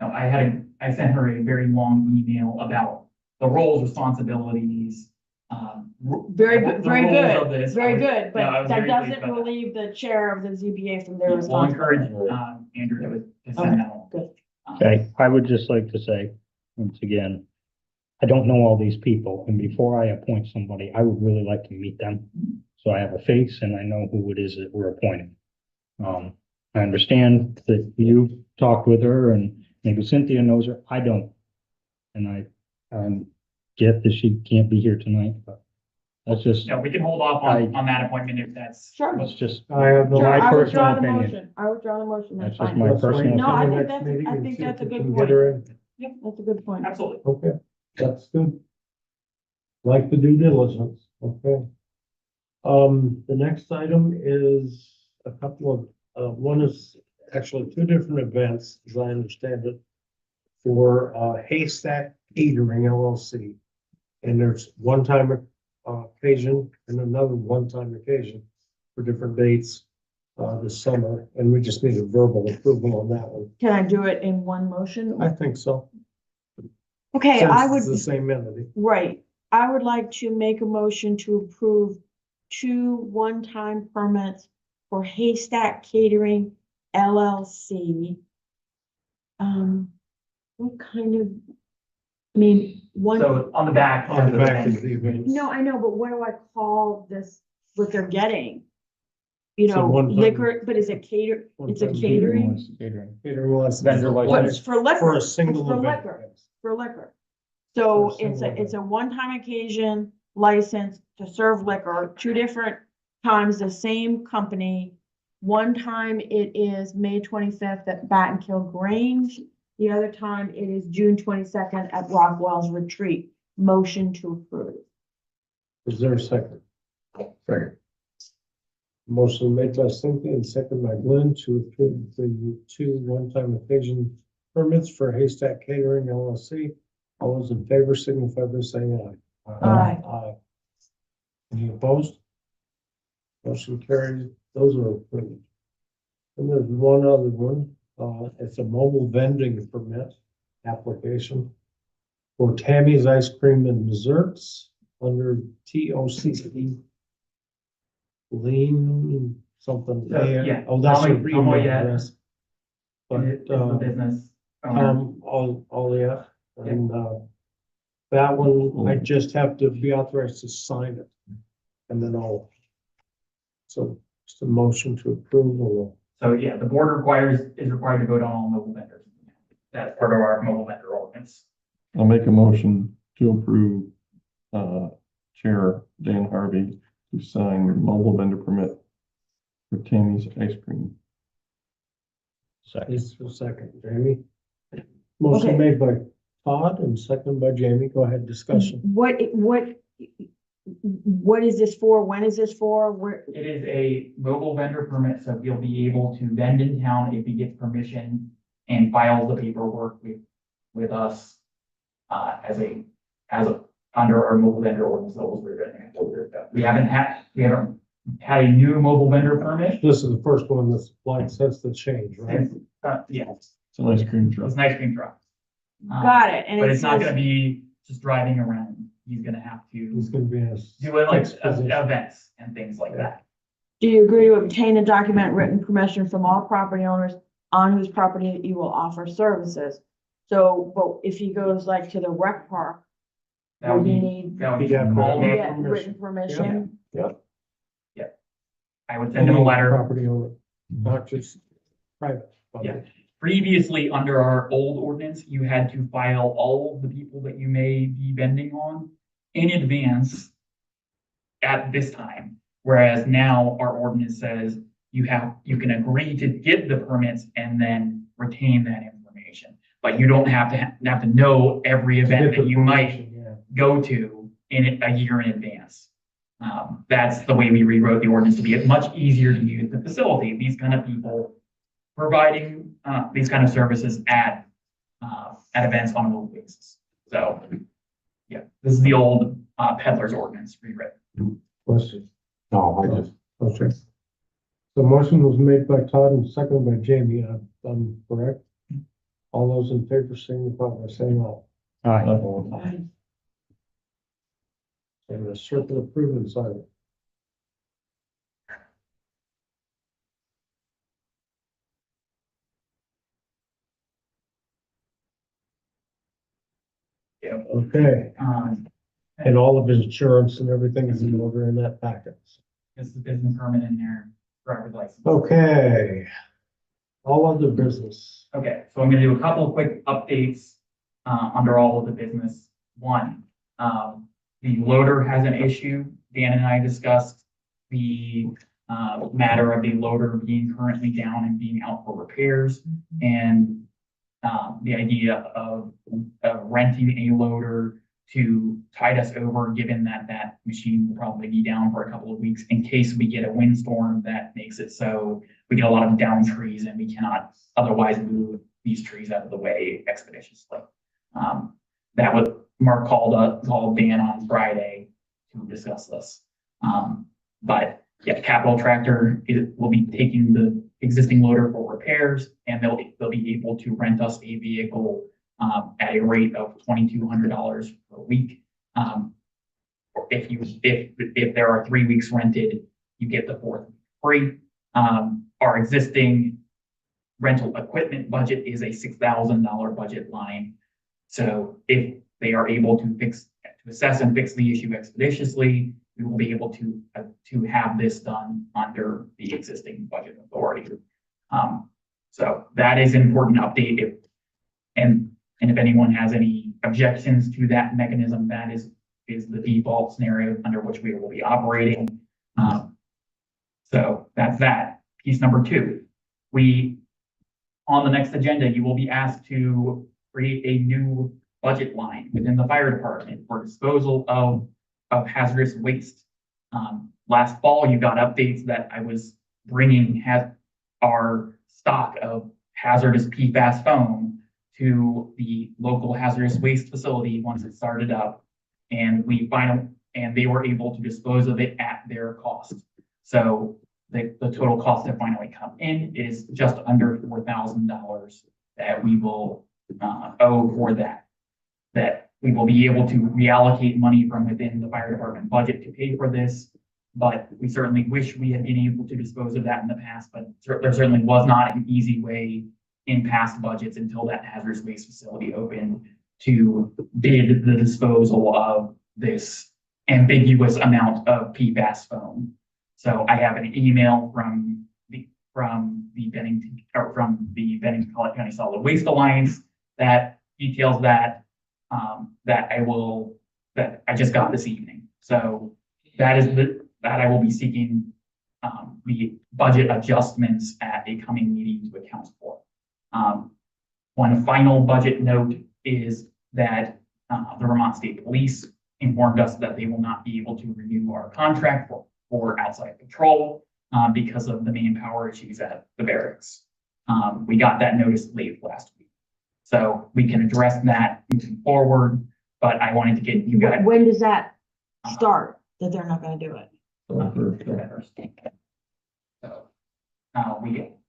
Now, I sent her a very long email about the roles, responsibilities, Very, the good, very roles of good, this. very I was- good, yeah, I but was that very pleased doesn't about that. relieve the chair of the ZBA from their We'll encourage, responsibility. Andrew to send that on. Good. Okay, I would just like to say, once again, I don't know all these people, and before I appoint somebody, I would really like to meet them. So I have a face and I know who it is that we're appointing. I understand that you talked with her and maybe Cynthia knows her, I don't. And I get that she can't be here tonight, but that's just, No, we can hold off on that appointment if that's. Sure. that's just I have no. Sure, my I personal withdraw the opinion. motion. I withdraw the motion, that's That's just fine. my Let's wait personal No, I until the think next that's- meeting I and think see if that's a we good can point. get her in. That's a good point. Absolutely. Okay, that's good. Like the due diligence, okay. The next item is a couple of, one is actually two different events, as I understand it, for Haystack Catering LLC. And there's one-time occasion and another one-time occasion for different dates this summer, and we just need a verbal approval on that one. Can I do it in one motion? I think so. Okay, Since I it's would, the same entity. right, I would like to make a motion to approve two one-time permits for Haystack Catering LLC. What kind of, I mean, one, So on the back. On the there's back a- is the event. no, I know, but what do I call this, what they're getting? You So know, one-time- liquor, but is it it's a One-time catering? Catering. Catering license. Vendor But license. it's for liquor. For a It's single for event. liquor. For liquor. So For a single it's a one-time occasion license to serve liquor, two different times, the same company. One time it is May 25th at Battenkill Grange. The other time it is June 22nd at Rockwell's Retreat. Motion to approve. Is there a second? Second. Motion made by Cynthia and second by Glenn to approve the two one-time occasion permits for Haystack Catering LLC. All those in favor signify by saying aye. Aye. Aye. Any opposed? Motion carries. Those are approved. And there's one other one. It's a mobile vending permit application for Tammy's Ice Cream and Desserts under TOCC Lean something. Yeah. Oh, that's your Tommy, email yeah. address. But, It's the business owner. all, yeah, and, that one, I just have to be authorized to sign it. And then so it's a motion to approve or So yeah, the board is required to vote on all mobile vendors. That's part of our mobile vendor ordinance. I'll make a motion to approve, Chair Dan Harvey to sign the mobile vendor permit for Tammy's Ice Cream. Second. is for a second, Jamie. Motion Okay. made by Todd and second by Jamie. Go ahead, discussion. What is this for? When is this for? Where? It is a mobile vendor permit, so he'll be able to vend in town if he gets permission and files the paperwork with us under our mobile vendor ordinance that was rewritten a couple years ago. We haven't had a new mobile vendor permit. This is the first one that's applied since the change, right? Since, yeah, It's an ice cream truck. it's an ice cream truck. Got it. And But it it's not says- gonna be just driving around. He's gonna have It's to gonna be a. do it like fixed position. events and things like that. Do you agree to obtain and document written permission from all property owners on whose property you will offer services? So, but if he goes like to the rec park, That would would he be, need that would He'd be have to all, have get permission. written permission? I would send him a letter. Property owner, not just private. Yeah. Previously, under our old ordinance, you had to file all of the people that you may be vending on in advance at this time. Whereas now our ordinance says you can agree to get the permits and then retain that information. But you don't have to know every event that you might Yeah. go to in a year in advance. That's the way we rewrote the ordinance to be much easier to use to facilitate these kind of people providing, these kind of services at events on a mobile basis. So, yeah, this is the old, peddler's ordinance rewritten. Question. No, I just, Okay. The motion was made by Todd and seconded by Jamie. I'm correct? All those in favor signify by saying aye. Aye. And the circle approved and signed. Yeah. Okay, Um, and all of his insurance and everything is in order in that packet. this is the business permit in there, driver's license. Okay. All other business. Okay, so I'm gonna do a couple of quick updates, under all of the business. One, the loader has an issue. Dan and I discussed the, matter of the loader being currently down and being out for repairs. And, the idea of renting a loader to tide us over, given that that machine will probably be down for a couple of weeks in case we get a windstorm that makes it so we get a lot of down trees and we cannot otherwise move these trees out of the way expeditiously. That was, Mark called Dan on Friday to discuss this. But yeah, capital tractor will be taking the existing loader for repairs, and they'll be able to rent us a vehicle at a rate of $2,200 per week. If there are 3 weeks rented, you get the fourth week free. Our existing rental equipment budget is a $6,000 budget line. So if they are able to assess and fix the issue expeditiously, we will be able to have this done under the existing budget authority. So that is an important update. And if anyone has any objections to that mechanism, that is the default scenario under which we will be operating. So that's that. Piece number 2, on the next agenda, you will be asked to create a new budget line within the fire department for disposal of hazardous waste. Last fall, you got updates that I was bringing our stock of hazardous PFAS foam to the local hazardous waste facility once it started up, and they were able to dispose of it at their cost. So the total cost to finally come in is just under $4,000 that we will owe for that we will be able to reallocate money from within the fire department budget to pay for this. But we certainly wish we had been able to dispose of that in the past, but there certainly was not an easy way in past budgets until that hazardous waste facility opened to bid the disposal of this ambiguous amount of PFAS foam. So I have an email from the Bennington County Solid Waste Alliance that details that that I just got this evening. So that I will be seeking the budget adjustments at a coming meeting to account for. One final budget note is that the Vermont State Police informed us that they will not be able to renew our contract for outside patrol because of the manpower issues at the barracks. We got that notice late last week. So we can address that moving forward, but I wanted to get you guys. When does that start, that they're not gonna do it?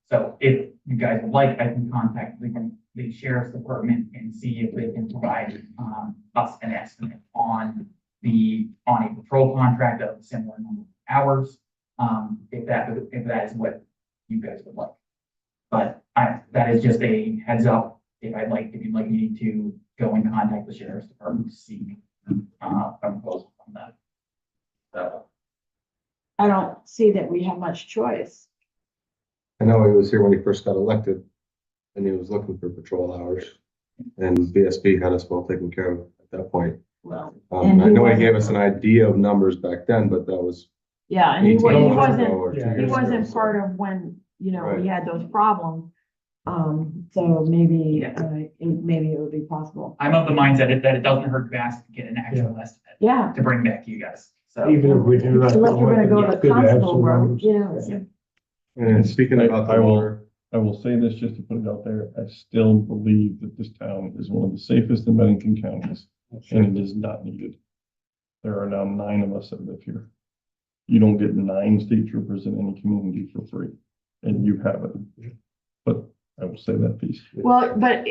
So if you guys would like, I can contact the sheriff's department and see if they can provide us an estimate on a patrol contract of similar number of hours, if that is what you guys would like. But that is just a heads up. If you'd like me to go and contact the sheriff's department to see a proposal on that. So. I don't see that we have much choice. I know he was here when he first got elected and he was looking for patrol hours, and VSB had us well taken care of at that point. Well, I know he gave us an idea of numbers back then, but that was. yeah, and he 18 months wasn't, ago or 2 he years he ago, wasn't so. part of when, we Right. had those problems. So maybe it would be possible. I'm of the mindset that it doesn't hurt to ask to get an actual estimate Yeah, to bring back to you guys. So Even if we do that. unless we're gonna go it's to good to have Constable some Road, numbers. you know. And speaking about the I will- water, I will say this just to put it out there. I still believe that this town is one of the safest in Bennington counties, and it is not needed. There are now 9 of us that live here. You don't get 9 state troopers in any community for free, and you have it. But I will say that piece. Well, but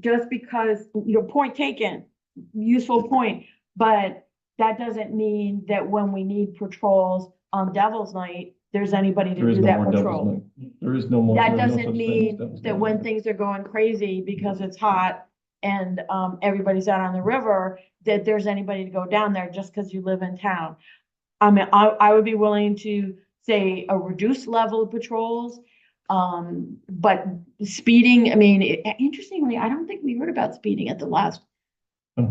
just because, point taken, useful point, but that doesn't mean that when we need patrols on Devil's Night, there's anybody to There is do no that more Devil's patrol. Night. There is no more. That there's no doesn't such thing as mean Devil's that Night. when things are going crazy because it's hot and everybody's out on the river, that there's anybody to go down there just because you live in town. I mean, I would be willing to say a reduced level of patrols. But speeding, I mean, interestingly, I don't think we heard about speeding at the last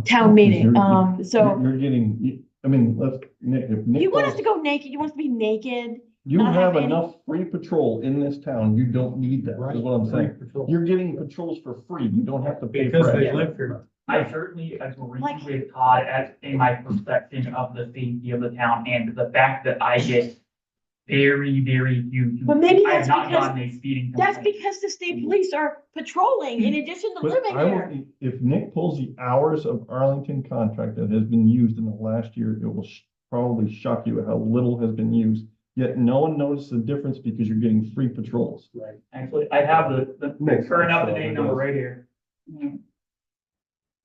town meeting. You're getting, I mean, Nick, if Nick. You want us wants- to go naked? You want us to be naked? You not have have any- enough free patrol in this town. You don't need that, is what I'm saying. You're getting patrols for free. You don't have to pay Because for they it. live here. I certainly agree with Todd as in my perception of the safety of the town and the fact that I get very, very few. But maybe I have that's not because- gotten a speeding That's complaint. because the state police are patrolling in addition to But living I there. will, if Nick pulls the hours of Arlington contract that has been used in the last year, it will probably shock you at how little has been used. Yet no one notices the difference because you're getting free patrols. Right. Actually, I have the Makes current sense, up-to-date though, number it right here.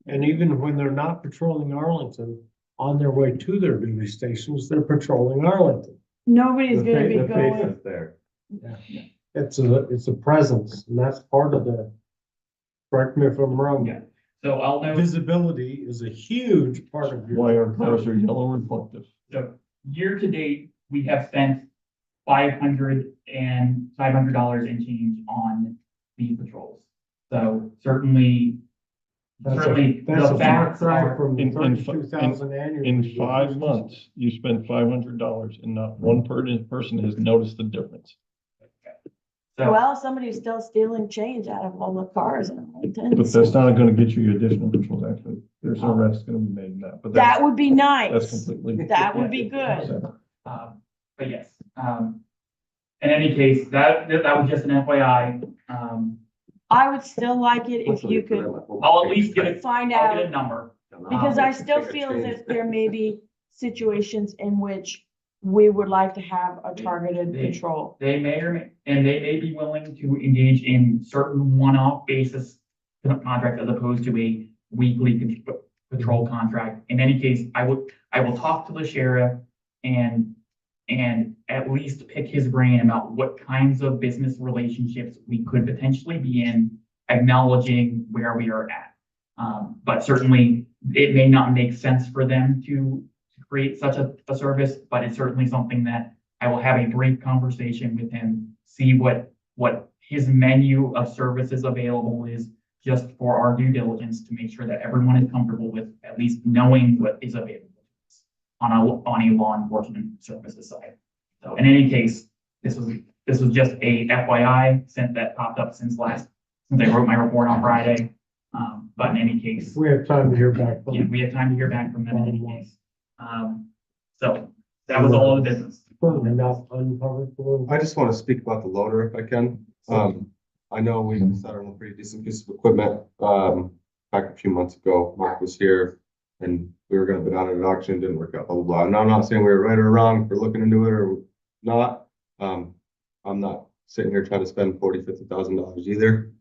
And even when they're not patrolling Arlington, on their way to their duty stations, they're patrolling Arlington. Nobody's The gonna be face going, is there. It's a presence, and that's part of the, correct me if I'm wrong. Yeah. So I'll note, Visibility is a huge part of your. Why our cars are yellow reflective. so year to date, we have spent $500 and change on these patrols. So certainly, That's certainly a far the facts cry are. from the In- in fi- 32,000 annually. In 5 months, you spent $500 and not one person has noticed the difference. So well, somebody's still stealing change out of all the cars in Arlington. But that's not gonna get you additional patrols, actually. There's no arrest gonna be made in that, but That that's, would be that's nice. completely. That would be good. But yes, in any case, that was just an FYI. I would still like it if you could I'll at least get it, find I'll get a out, number. because I still feel as if there may be situations in which we would like to have a targeted patrol. They may and they may be willing to engage in certain one-off basis contract as opposed to a weekly patrol contract. In any case, I will talk to the sheriff and at least pick his brain about what kinds of business relationships we could potentially be in, acknowledging where we are at. But certainly, it may not make sense for them to create such a service, but it's certainly something that I will have a brief conversation with him, see what his menu of services available is, just for our due diligence to make sure that everyone is comfortable with at least knowing what is available on a law enforcement services side. So in any case, this was just a FYI since that popped up since I wrote my report on Friday. But in any case, We have time to hear back. from yeah, we have time to hear back from them in any case. So that was all of the business. Certainly not uncovered. I just want to speak about the loader if I can. I know we set on a pretty decent piece of equipment, back a few months ago. Mark was here and we were gonna bid on it at auction, didn't work out, blah, blah, blah. And I'm not saying we were right or wrong for looking into it or not. I'm not sitting here trying to spend $40,000-$50,000 either.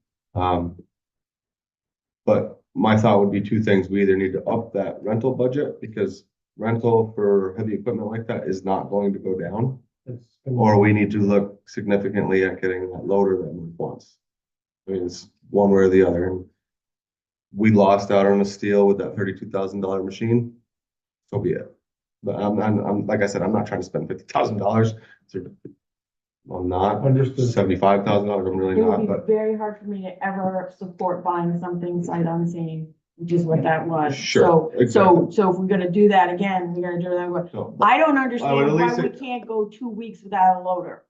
But my thought would be two things. We either need to up that rental budget because rental for heavy equipment like that is not going to go down. Or we need to look significantly at getting that loader that Mark wants. I mean, it's one way or the other. And we lost out on a steal with that $32,000 machine. So be it. But I'm like I said, I'm not trying to spend $50,000. I'm not. Understood. $75,000. I'm really It not. would be But very hard for me to ever support buying something sight unseen, which is what that was. Sure, So if we're gonna do that again, we're gonna do that. no, I don't at understand why least we can't go 2 weeks without a loader.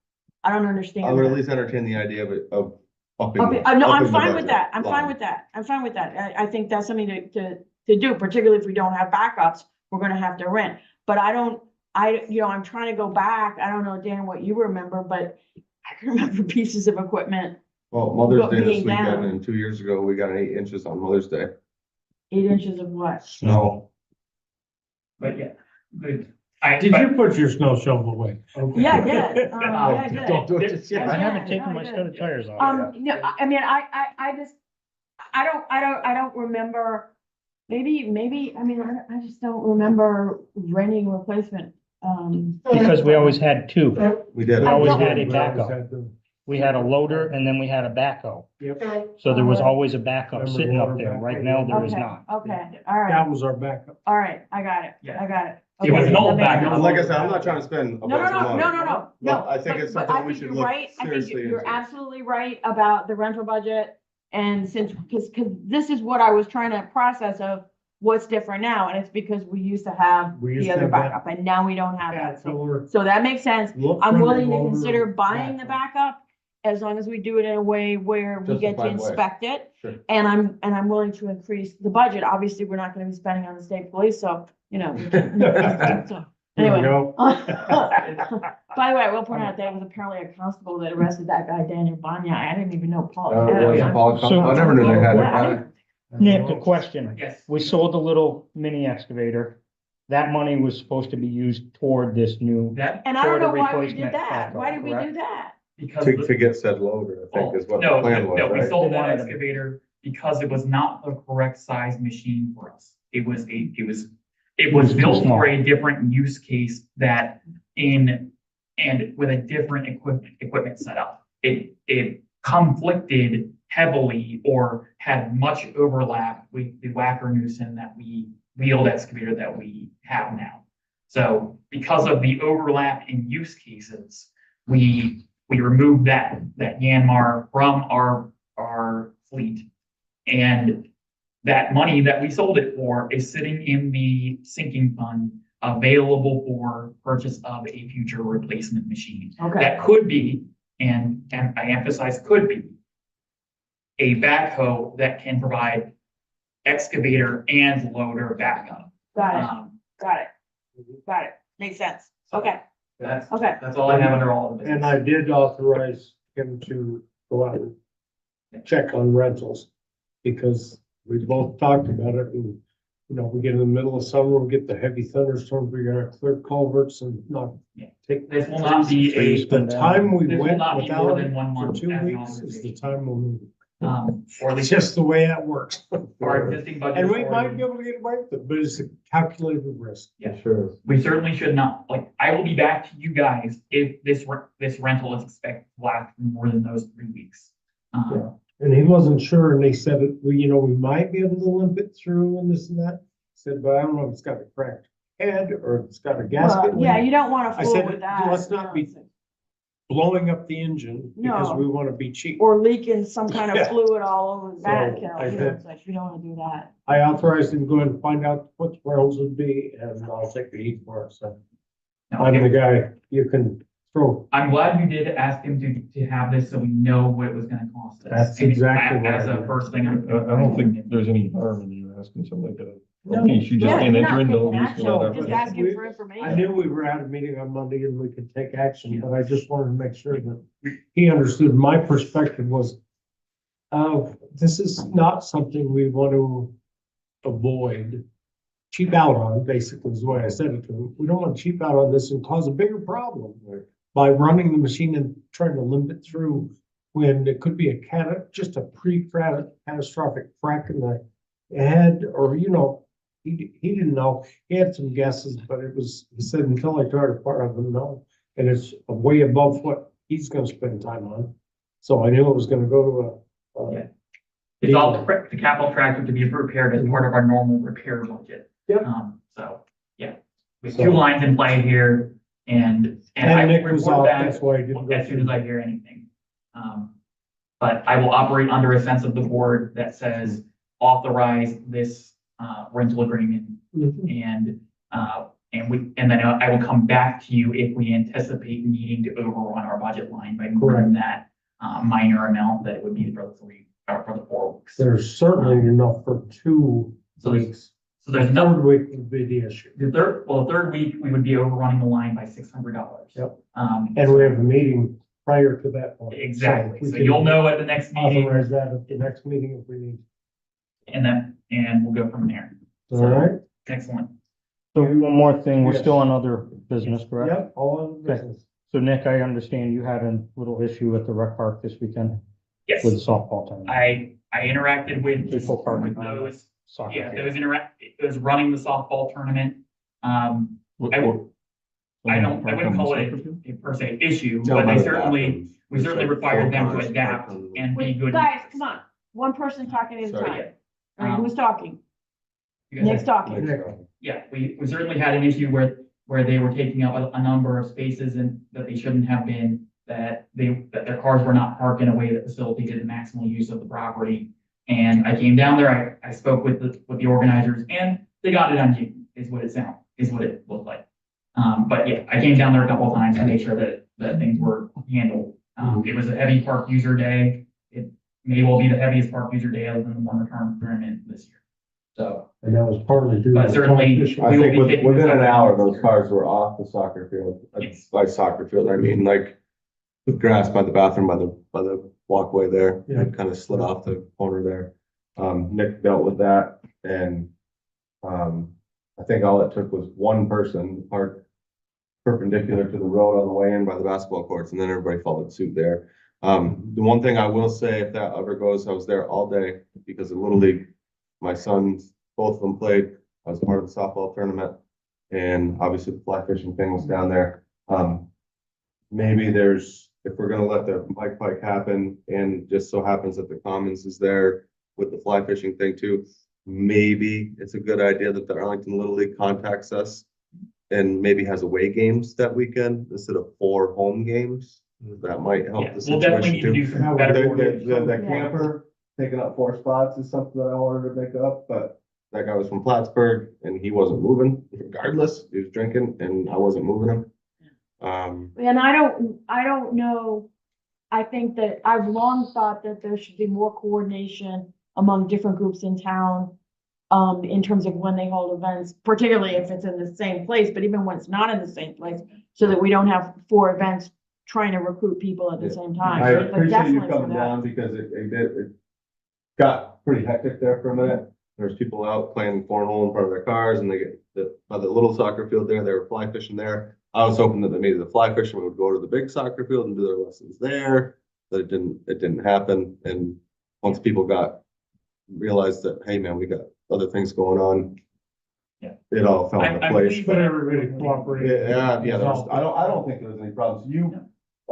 I don't understand. I would at that. least entertain the idea of it, of upping. Okay, no, I'm upping the fine with budget that. I'm fine line. with that. I'm fine with that. I think that's something to do, particularly if we don't have backups, we're gonna have to rent. But I'm trying to go back. I don't know, Dan, what you remember, but I can remember pieces of equipment, Well, Mother's But Day this being down. weekend and 2 years ago, we got 8 inches on Mother's Day. 8 inches of what? Snow. But yeah, good. Did you put your snow shovel away? Yeah, good. Yeah, good. Don't do it just yet. I haven't Yeah, taken my yeah. studded tires off. No, I mean, I don't remember, maybe, I mean, I just don't remember renting replacement. Because we always had two. We did. We always don't- had a backup. We had a loader and then we had a backhoe. So there was always a backup sitting up there. Right now, there is Okay, not. okay, all right, That was our backup. all right, I got it, Yeah. I got it. It was an Okay, old that makes backup. sense. Like I said, I'm not trying to spend a No, bunch of money. no. But I think it's But something I we think should you're look right. I think seriously you're into. absolutely right about the rental budget. And because this is what I was trying to process of what's different now, and it's because we used to have We used the to other have that. backup, and now we don't have that. So we're. So that makes sense. look I'm for willing to loader consider buying the backup as long as we do it in a way where we get to Justified way. inspect it. Sure. And I'm willing to increase the budget. Obviously, we're not gonna be spending on the state police, so, you know. So, Here we Anyway. go. By the way, I will point out that it was apparently a constable that arrested that guy, Daniel Banya. I didn't even know Paul. had it. Yeah, Paul, So- I never knew they had Yeah, I it. didn't- Nick, a question. Yes. We sold the little mini excavator. That money was supposed to be used toward this new. That, And I don't For the know why we replacement did that. backhoe, Why did we do correct? that? because. To get said loader, I think is what the No, plan was, no, we right? sold They that wanted to- excavator because it was not the correct size machine for us. It was too built small. for a different use case and with a different equipment setup. It conflicted heavily or had much overlap with the Wacker Newson wheeled excavator that we have now. So because of the overlap in use cases, we removed that Yanmar from our fleet. And that money that we sold it for is sitting in the sinking fund available for purchase of a future replacement machine. Okay, That could be, and I emphasize could be, a backhoe that can provide excavator and loader backup. got it, Um, got it, got it. Makes sense. Okay, That's, okay. that's all I have under all of this. And I did authorize him to go out and check on rentals, because we both talked about it, and, you know, we get in the middle of summer, we get the heavy thunderstorms, we're gonna clear culverts and not Yeah. take. This will not be The time we This will went not be more without than 1 for month 2 as an weeks is the authorization. time we'll move. Or at It's least just the way that works. our existing budget. And we might authority. be able to get away with it, but it's a calculated risk. Yeah. Sure. We certainly should not, I will be back to you guys if this rental is expected to last more than those 3 weeks. And he wasn't sure, and they said, you know, we might be able to limp it through and this and that. Said, but I don't know if it's got a cracked head or if it's got a gasket. Well, yeah, leak. you don't wanna I fool said, with that. let's not be blowing up the engine because No. we want to be cheap. Or leaking some kind of Yeah. fluid all over the back, So, you know, I you know, said- it's like, you don't wanna do that. I authorized him to go and find out what the rails would be, and I'll take the heat for it, so. I'm the guy you can throw. I'm glad you did ask him to have this so we know what it was gonna cost us. That's And exactly what As I a did. first thing. I don't think there's any harm in you asking something like that. No. In case you just Yeah, can't you're enter not into taking all these action, without you're effort. just asking for I information. knew we were at a meeting on Monday and we could take action, but I just wanted to make sure that he understood my perspective was, this is not something we want to avoid, cheap out on, basically is the way I said it to him. We don't want to cheap out on this and cause a bigger problem by running the machine and trying to limp it through when it could be just a catastrophic crack in the head, or, you know, he didn't know. He had some guesses, but he said until I tried to part of them, no. And it's way above what he's gonna spend time on. So I knew it was gonna go to Yeah. It's all the capital tractor to be repaired as part of our normal repair budget. Yep. So, yeah, we have 2 lines in play here and I And Nick will was report out, back that's why I didn't go as soon as through. I hear anything. But I will operate under a sense of the board that says authorize this rental agreement. Mhm. And then I will come back to you if we anticipate needing to overrun our budget line by more than that minor amount that it would be for the 4 weeks. There's certainly enough for 2 So there's- weeks. So there's The no, third week would be the issue. the third week, we would be overrunning the line by $600. Yep. And we have a meeting prior to that point. Exactly. we So can you'll know at the next meeting Authorize that at the next meeting if we need. and we'll go from there. All right? Excellent. So one more thing, we're Yes. still on other business, correct? Yep, all of the business. So Nick, I understand you had a little issue at the rec park this weekend Yes, with the softball tournament. I interacted People parking with on those, soccer yeah, field. it was running the softball tournament. What- I what- wouldn't call it a per se issue, No, but by they the certainly, bathrooms. we certainly There's like required 4 them to cars adapt parked on the- and be Wait, good. guys, come on. One person talking at a Sorry, time. All right, Um, who's talking? You guys- Nick's talking. Nick. Yeah, we certainly had an issue where they were taking up a number of spaces and that they shouldn't have been, that their cars were not parked in a way that facilitated the maximal use of the property. And I came down there, I spoke with the organizers and they got it on Zoom, is what it looked like. But yeah, I came down there a couple of times to make sure that things were handled It was a heavy park user day. It may well be the heaviest park user day other than the one return tournament this year. So, And that was partly due to. But the certainly- competition. I We will think be taking within this an up hour, next those year. cars were off the soccer field. Yes. By soccer field, I mean like the grass by the bathroom, by the walkway there. Yeah. It kind of slid off the corner there. Nick dealt with that and, I think all it took was one person parked perpendicular to the road on the way in by the basketball courts, and then everybody followed suit there. The one thing I will say, if that ever goes, I was there all day because in Little League, my sons, both of them played. I was part of the softball tournament, and obviously the fly fishing thing was down there. Maybe if we're gonna let the Mike Pike happen, and just so happens that the Commons is there with the fly fishing thing too, maybe it's a good idea that the Arlington Little League contacts us and maybe has away games that weekend instead of 4 home games. That might help Yeah, the we'll definitely need situation to too. do some better. The camper taking up 4 spots is something that I wanted to make up, but that guy was from Plattsburgh and he wasn't moving regardless. He was drinking and I wasn't moving him. And I don't know, I think that I've long thought that there should be more coordination among different groups in town. In terms of when they hold events, particularly if it's in the same place, but even when it's not in the same place, so that we don't have 4 events trying to recruit people at the same time. I But appreciate you definitely for coming that. down because it got pretty hectic there for a minute. There's people out playing cornhole in front of their cars and they get by the little soccer field there, they were fly fishing there. I was hoping that maybe the fly fishermen would go to the big soccer field and do their lessons there, but it didn't happen. And once people realized that, hey man, we got other things going on. Yeah. It all fell into I'm place. pleased But that everybody cooperated. Yeah, I don't think there was any problems.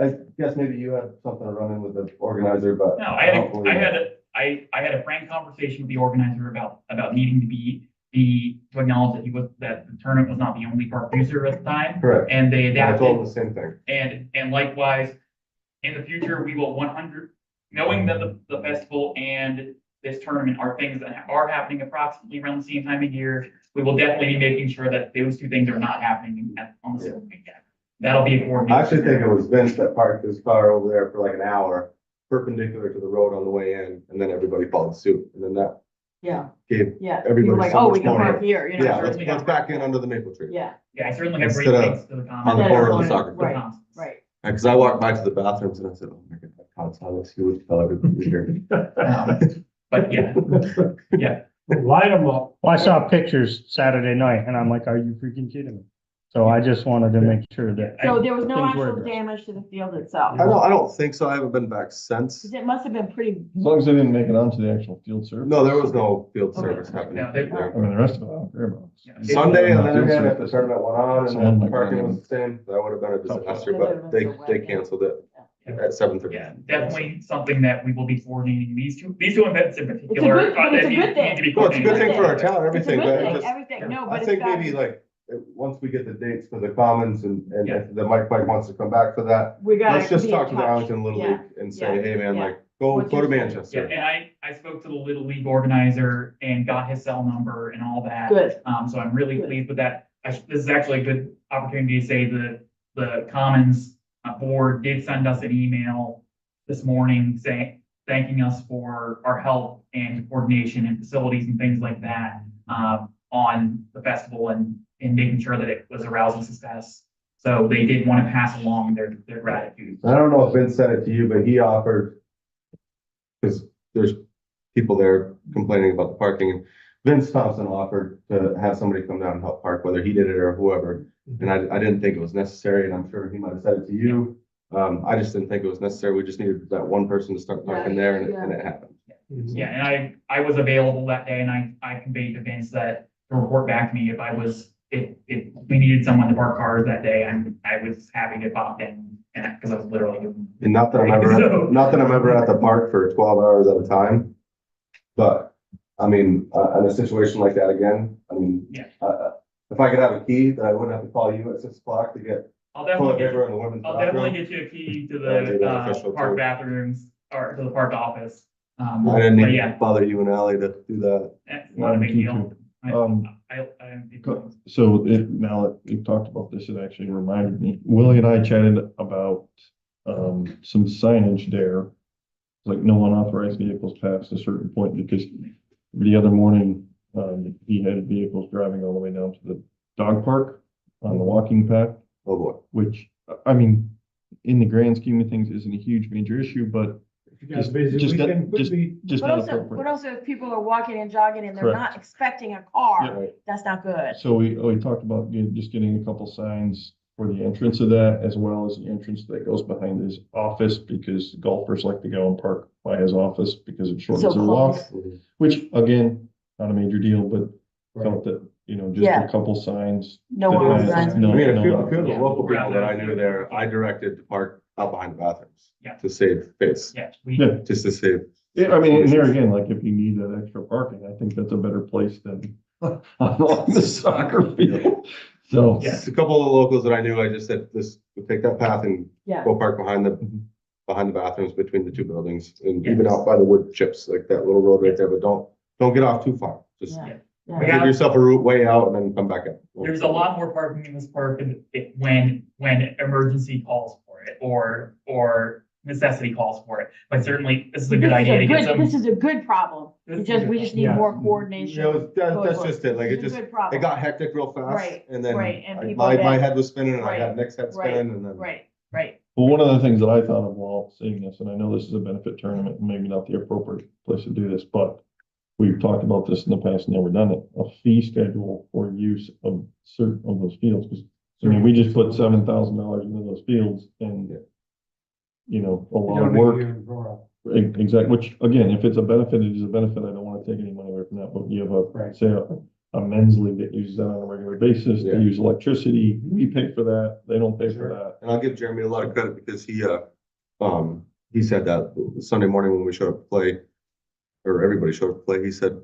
I guess maybe you had something to run in with the organizer, but. No, don't believe it. I had a frank conversation with the organizer about needing to acknowledge that the tournament was not the only park user at the time. Correct. And they I told adapted, them the same thing. and likewise, in the future, we will knowing that the festival and this tournament are things that are happening approximately around the same time of year, we will definitely be making sure that those 2 things are not happening on the same weekend. That'll be a coordination. I actually think it was Vince that parked his car over there for like an hour, perpendicular to the road on the way in, and then everybody followed suit. And then that Yeah, gave yeah. everybody People were like, so oh, much we can more. park here, you know. Yeah, certainly let's back in under the maple tree. Yeah, Yeah, I certainly have great Instead of thanks to the on the comments. corner of the soccer field. right, right. Because I walked by to the bathrooms and I said, oh my God, that cot's on this huge, tell everybody here. But yeah, yeah. Light them up. Well, I saw pictures Saturday night and I'm like, are you freaking kidding me? So I just wanted to make sure that. So there was no things were actual addressed. damage to the field itself? I don't think so. I haven't been back since. 'Cause it must have been pretty, As long as they didn't make it onto the actual field service. No, there was no field Okay. service happening. No, they- I there. mean, the rest of it, I don't care about. Yeah. Sunday, on the other Field hand, if the service. tournament went on and Someone the might parking run in. was the same, that would have been a disaster, That but would've been so wet, they yeah. canceled it Yeah. at 7:30. Yeah, definitely something that we will be coordinating. These two events in good- particular. but it's a that good thing. need to be Well, it's a good thing for our coordinated. town, it's a everything, good but it thing, just, everything, no, I but it's think got, maybe like, once we get the dates for the Commons and Yeah. if the Mike wants to come back for that, we gotta let's just be in talk to the touch. Arlington Little Yeah, League and say, yeah, hey, man, yeah. like, go What's to your schedule? Yeah, Manchester. and I spoke to the Little League organizer and got his cell number and all that. Good, So I'm really Good. pleased with that. This is actually a good opportunity to say the Commons board did send us an email this morning thanking us for our help and coordination and facilities and things like that, on the festival and making sure that it was a rousing success. So they did want to pass along their gratitude. I don't know if Vince said it to you, but he offered, because there's people there complaining about the parking. Vince Thompson offered to have somebody come down and help park, whether he did it or whoever. And I didn't think it was necessary, and I'm sure he might have said it to you. I just didn't think it was necessary. We just needed that one person to start parking there and it happened. Yeah, and I was available that day and I conveyed to Vince that to report back to me if we needed someone to park cars that day, I was happy to pop in and because I was literally. And not that I'm ever at the park for 12 hours at a time. But, I mean, in a situation like that again, I mean, Yeah. if I could have a key, then I wouldn't have to call you at 6 o'clock to get I'll toilet definitely get, paper in the women's I'll definitely bathroom. get you a key to That'd be the beneficial, park too. bathrooms or to the park office. I didn't But need to yeah, bother you and Ally to do that. it's not a big deal. I So now that we've talked about this, it actually reminded me, Willie and I chatted about some signage there. Like no unauthorized vehicles past a certain point, because the other morning, he had vehicles driving all the way down to the dog park on the walking path, Oh, boy. which, I mean, in the grand scheme of things, isn't a huge major issue, but If you got a busy just not- weekend, could be. just But not also, but appropriate. also if people are walking and jogging and they're Correct. not expecting a car, Right. that's not good. So we talked about just getting a couple signs for the entrance of that, as well as the entrance that goes behind his office, because golfers like to go and park by his office because it shortens So their walk, close. which again, not a major deal, but Right. felt that, just Yeah. a couple signs. No that one has- signs. I no- mean, a no- few of the Yeah. local people that I knew there, I directed to park out behind the bathrooms. Yeah. To save space, Yeah, Yeah, just to save. yeah, I mean, and there again, like if you need that extra parking, I think that's a better place than on the soccer field. So, Yeah. Just a couple of the locals that I knew, I just said, let's take that path and Yeah. go park behind the bathrooms between the two buildings, and Yeah. even out by the wood chips, like that little road right there, but don't get off too far. Just Yeah. We give have- yourself a route way out and then come back in. There's a lot more parking in this park when emergency calls for it or necessity calls for it. But certainly, this is a good idea to get some. This is a good problem. We just need Yeah. more You coordination. know, that's just it, like, This it is a just, good problem. it got hectic real fast, Right, and then right, and I- people my get- head was spinning, and I Right, got Nick's head right, spinning, and then. Right. well, one of the things that I thought of while seeing this, and I know this is a benefit tournament, and maybe not the appropriate place to do this, but we've talked about this in the past, never done it, a fee schedule for use of certain of those fields, because I mean, we just put $7,000 into those fields and, a You lot don't of need work. to draw. Exactly, which again, if it's a benefit, it is a benefit. I don't want to take any money away from that, but you have Right. say a men's league that uses that on a regular basis. They Yeah. use electricity. We pay for that. They don't pay for Sure. that. And I'll give Jeremy a lot of credit because he said that Sunday morning when we showed up to play, or everybody showed up to play, he said,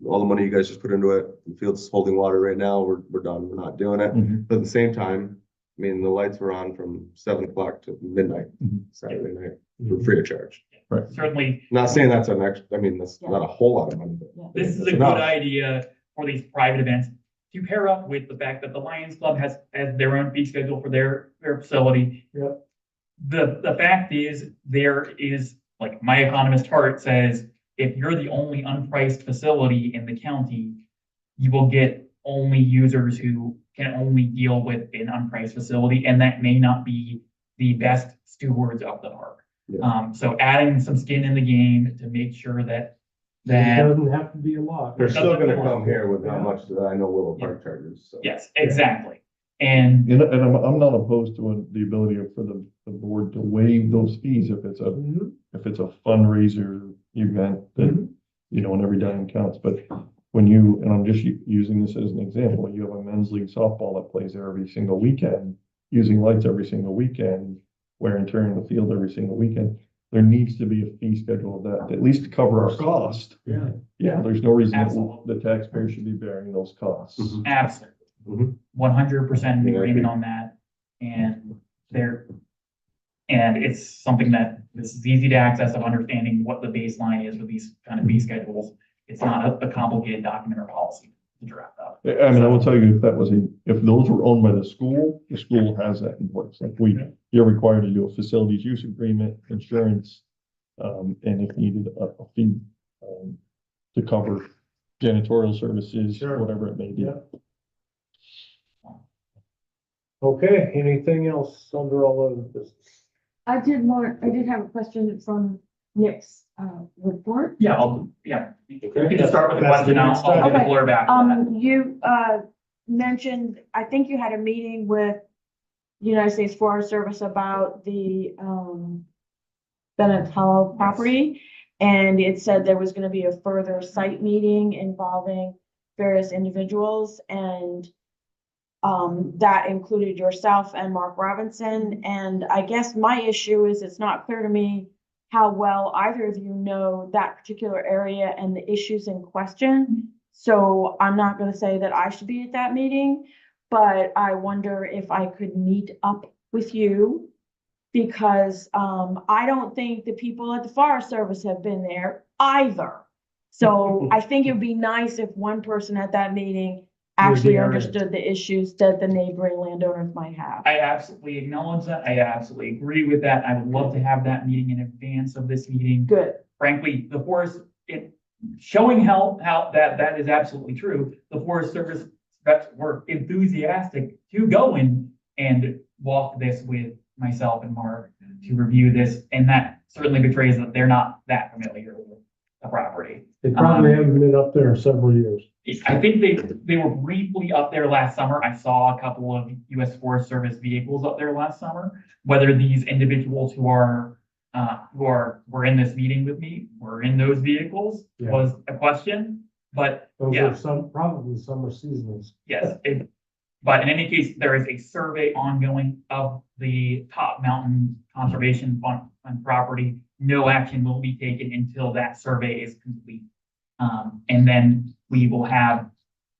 all the money you guys just put into it, the field's holding water right now, we're done, we're not doing it. Mhm. But at the same time, I mean, the lights were on from 7 o'clock to midnight, Mhm. Saturday night, for free of charge. Certainly, Not saying that's an extra, I mean, that's not a whole lot of money, but. this is a it's good enough. idea for these private events to pair up with the fact that the Lions Club has their own fee schedule for their facility. Yep. The fact is, there is, like my economist Hart says, if you're the only unpriced facility in the county, you will get only users who can only deal with an unpriced facility, and that may not be the best stewards of the park. Yeah. So adding some skin in the game to make sure that It that, doesn't have to be a lot. They're still gonna come here with how much that I know Willow Park charges, so. yes, exactly. And And I'm not opposed to the ability for the board to waive those fees if it's Mhm. a fundraiser event that, Mhm. and every dime counts, but when you, and I'm just using this as an example, you have a men's league softball that plays there every single weekend, using lights every single weekend, wear and tear in the field every single weekend, there needs to be a fee schedule of that, at least to cover our cost. Yeah. Yeah, there's no reason that Absolutely. the taxpayer should be bearing those costs. Mhm. absolutely, Mhm. 100% in Yeah, I agreement agree. on that. And it's something that this is easy to access of understanding what the baseline is with these kind of fee schedules. It's not a complicated document or policy to draft up. I mean, I will tell you, if those were owned by the school has that in place, like you're required to do a facilities use agreement, insurance, and if needed, a fee, to cover janitorial services, Sure. whatever it may be. Yeah. Okay, anything else under all of this? I did have a question from Nick's, report. We can just start with the question, I'll get the Okay. floor back. to that. You, mentioned, I think you had a meeting with the United States Forest Service about the, Bennett Hollow property. And it said there was gonna be a further site meeting involving various individuals and that included yourself and Mark Robinson. And I guess my issue is it's not clear to me how well either of you know that particular area and the issues in question. So I'm not gonna say that I should be at that meeting, but I wonder if I could meet up with you. Because I don't think the people at the Forest Service have been there either. So I think it'd be nice if one person at that meeting actually area. understood the issues that the neighboring landowners might have. I absolutely acknowledge that. I absolutely agree with that. I would love to have that meeting in advance of this meeting. Good. Frankly, the forest, showing how that is absolutely true. The Forest Service reps were enthusiastic to go in and walk this with myself and Mark to review this. And that certainly betrays that they're not that familiar with the property. They probably haven't been up there in several years. I think they were briefly up there last summer. I saw a couple of US Forest Service vehicles up there last summer. Whether these individuals who were in this meeting with me were in those vehicles Yeah. was a question. But Those yeah. are probably summer seasons. yes, but in any case, there is a survey ongoing of the Top Mountain Conservation Fund property. No action will be taken until that survey is complete. And then we will have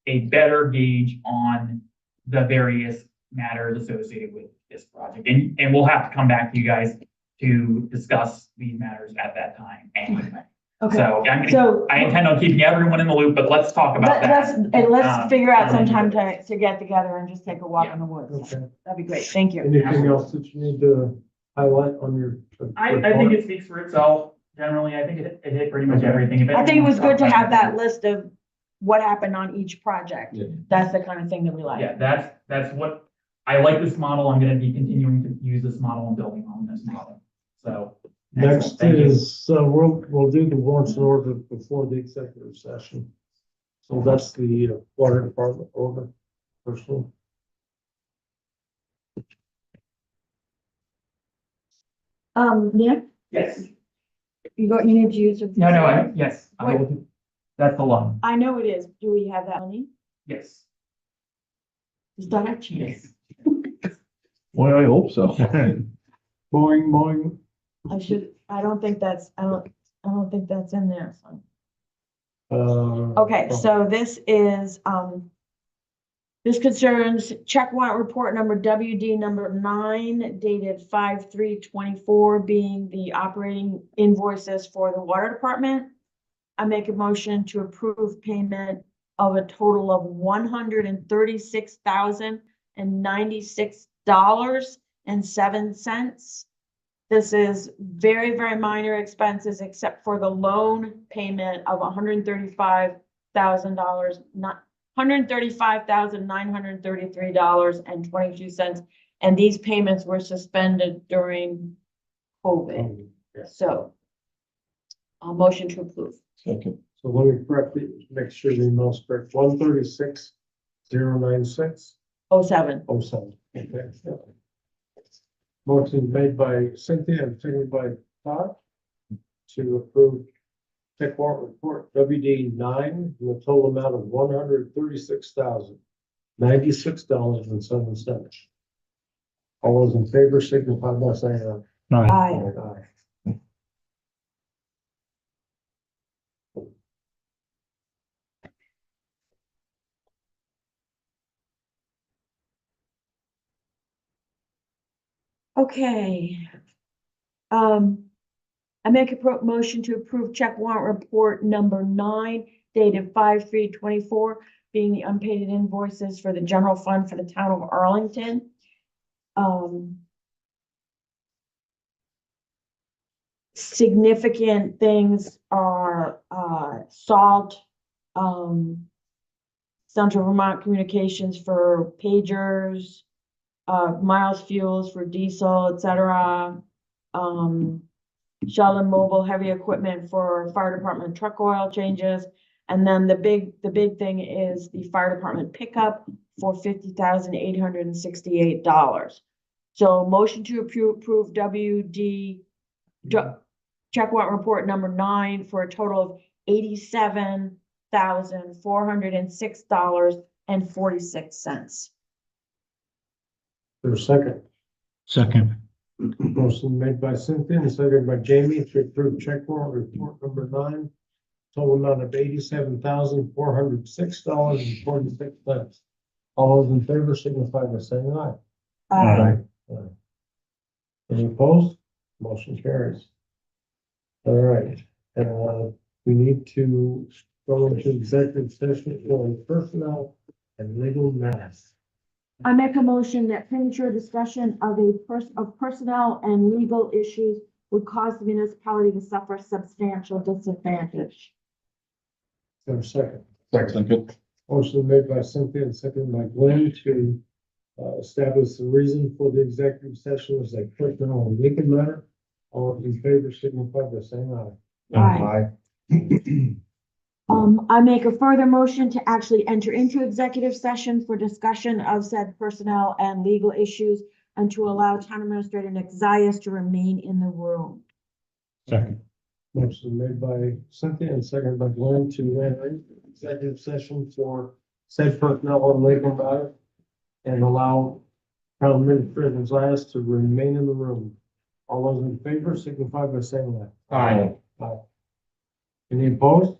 a better gauge on the various matters associated with this project. And we'll have to come back to you guys to discuss these matters at that time anyway. Okay, So I intend on keeping everyone in the loop, but let's talk about that. let's figure out some time to get together and just take a walk in the woods. Okay. That'd be great. Thank you. Anything else that you need to highlight on your? I think it speaks for itself. Generally, I think it hit pretty much everything. I think it was good to have that list of what happened on each project. Yeah. That's the kind of thing that we like. Yeah, that's what, I like this model. I'm gonna be continuing to use this model and building on this model. So. Next excellent. Thank you. is, we'll do the warrants in order before the executive session. So that's the water department order, first one. Nick, Yes. you need to use. Yes, I will. That's the one. I know it is. Do we have that money? Yes. Is that cheating? Yes. Well, I hope so. Boing, boing. I don't think that's in there, so. Uh, Okay, so this is, this concerns check warrant report number WD number 9 dated 5/3/24 being the operating invoices for the water department. I make a motion to approve payment of a total of $136,096.07. This is very, very minor expenses except for the loan payment of $135,000, $135,933.22. And these payments were suspended during COVID. So I'll motion to approve. Second. So let me correctly make sure the email's correct. 136,096. 07. 07. Okay. Motion made by Cynthia and seconded by Todd to approve check warrant report WD 9 in the total amount of $136,096.07. All those in favor signify by saying No, aye. Aye. Aye. Okay. I make a motion to approve check warrant report number 9 dated 5/3/24 being the unpaid invoices for the general fund for the town of Arlington. Significant things are, salt, Central Vermont Communications for pagers, Miles Fuels for diesel, et cetera. Sheldon Mobile Heavy Equipment for fire department truck oil changes. And then the big thing is the fire department pickup for $50,868. So motion to approve WD check warrant report number 9 for a total of $87,406.46. There's a second. second, Motion made by Cynthia and seconded by Jamie to approve check warrant report number 9. Total amount of $87,406.46. All those in favor signify by saying aye. Aye. Aye. Any opposed? Motion carries. All right, we need to go into executive session for personnel and legal matters. I make a motion that premature discussion of of personnel and legal issues would cause the municipality to suffer substantial disadvantage. Is there a second? Second. Motion made by Cynthia and seconded by Glenn to establish the reason for the executive session as a personnel and legal matter. All those in favor signify by saying aye. Aye. I make a further motion to actually enter into executive session for discussion of said personnel and legal issues and to allow Town Administrator Nick Zayas to remain in the room. Second. Motion made by Cynthia and seconded by Glenn to enter into executive session for said personnel and legal matter and allow Town Administrator Zayas to remain in the room. All those in favor signify by saying aye. Aye. Aye. Any opposed?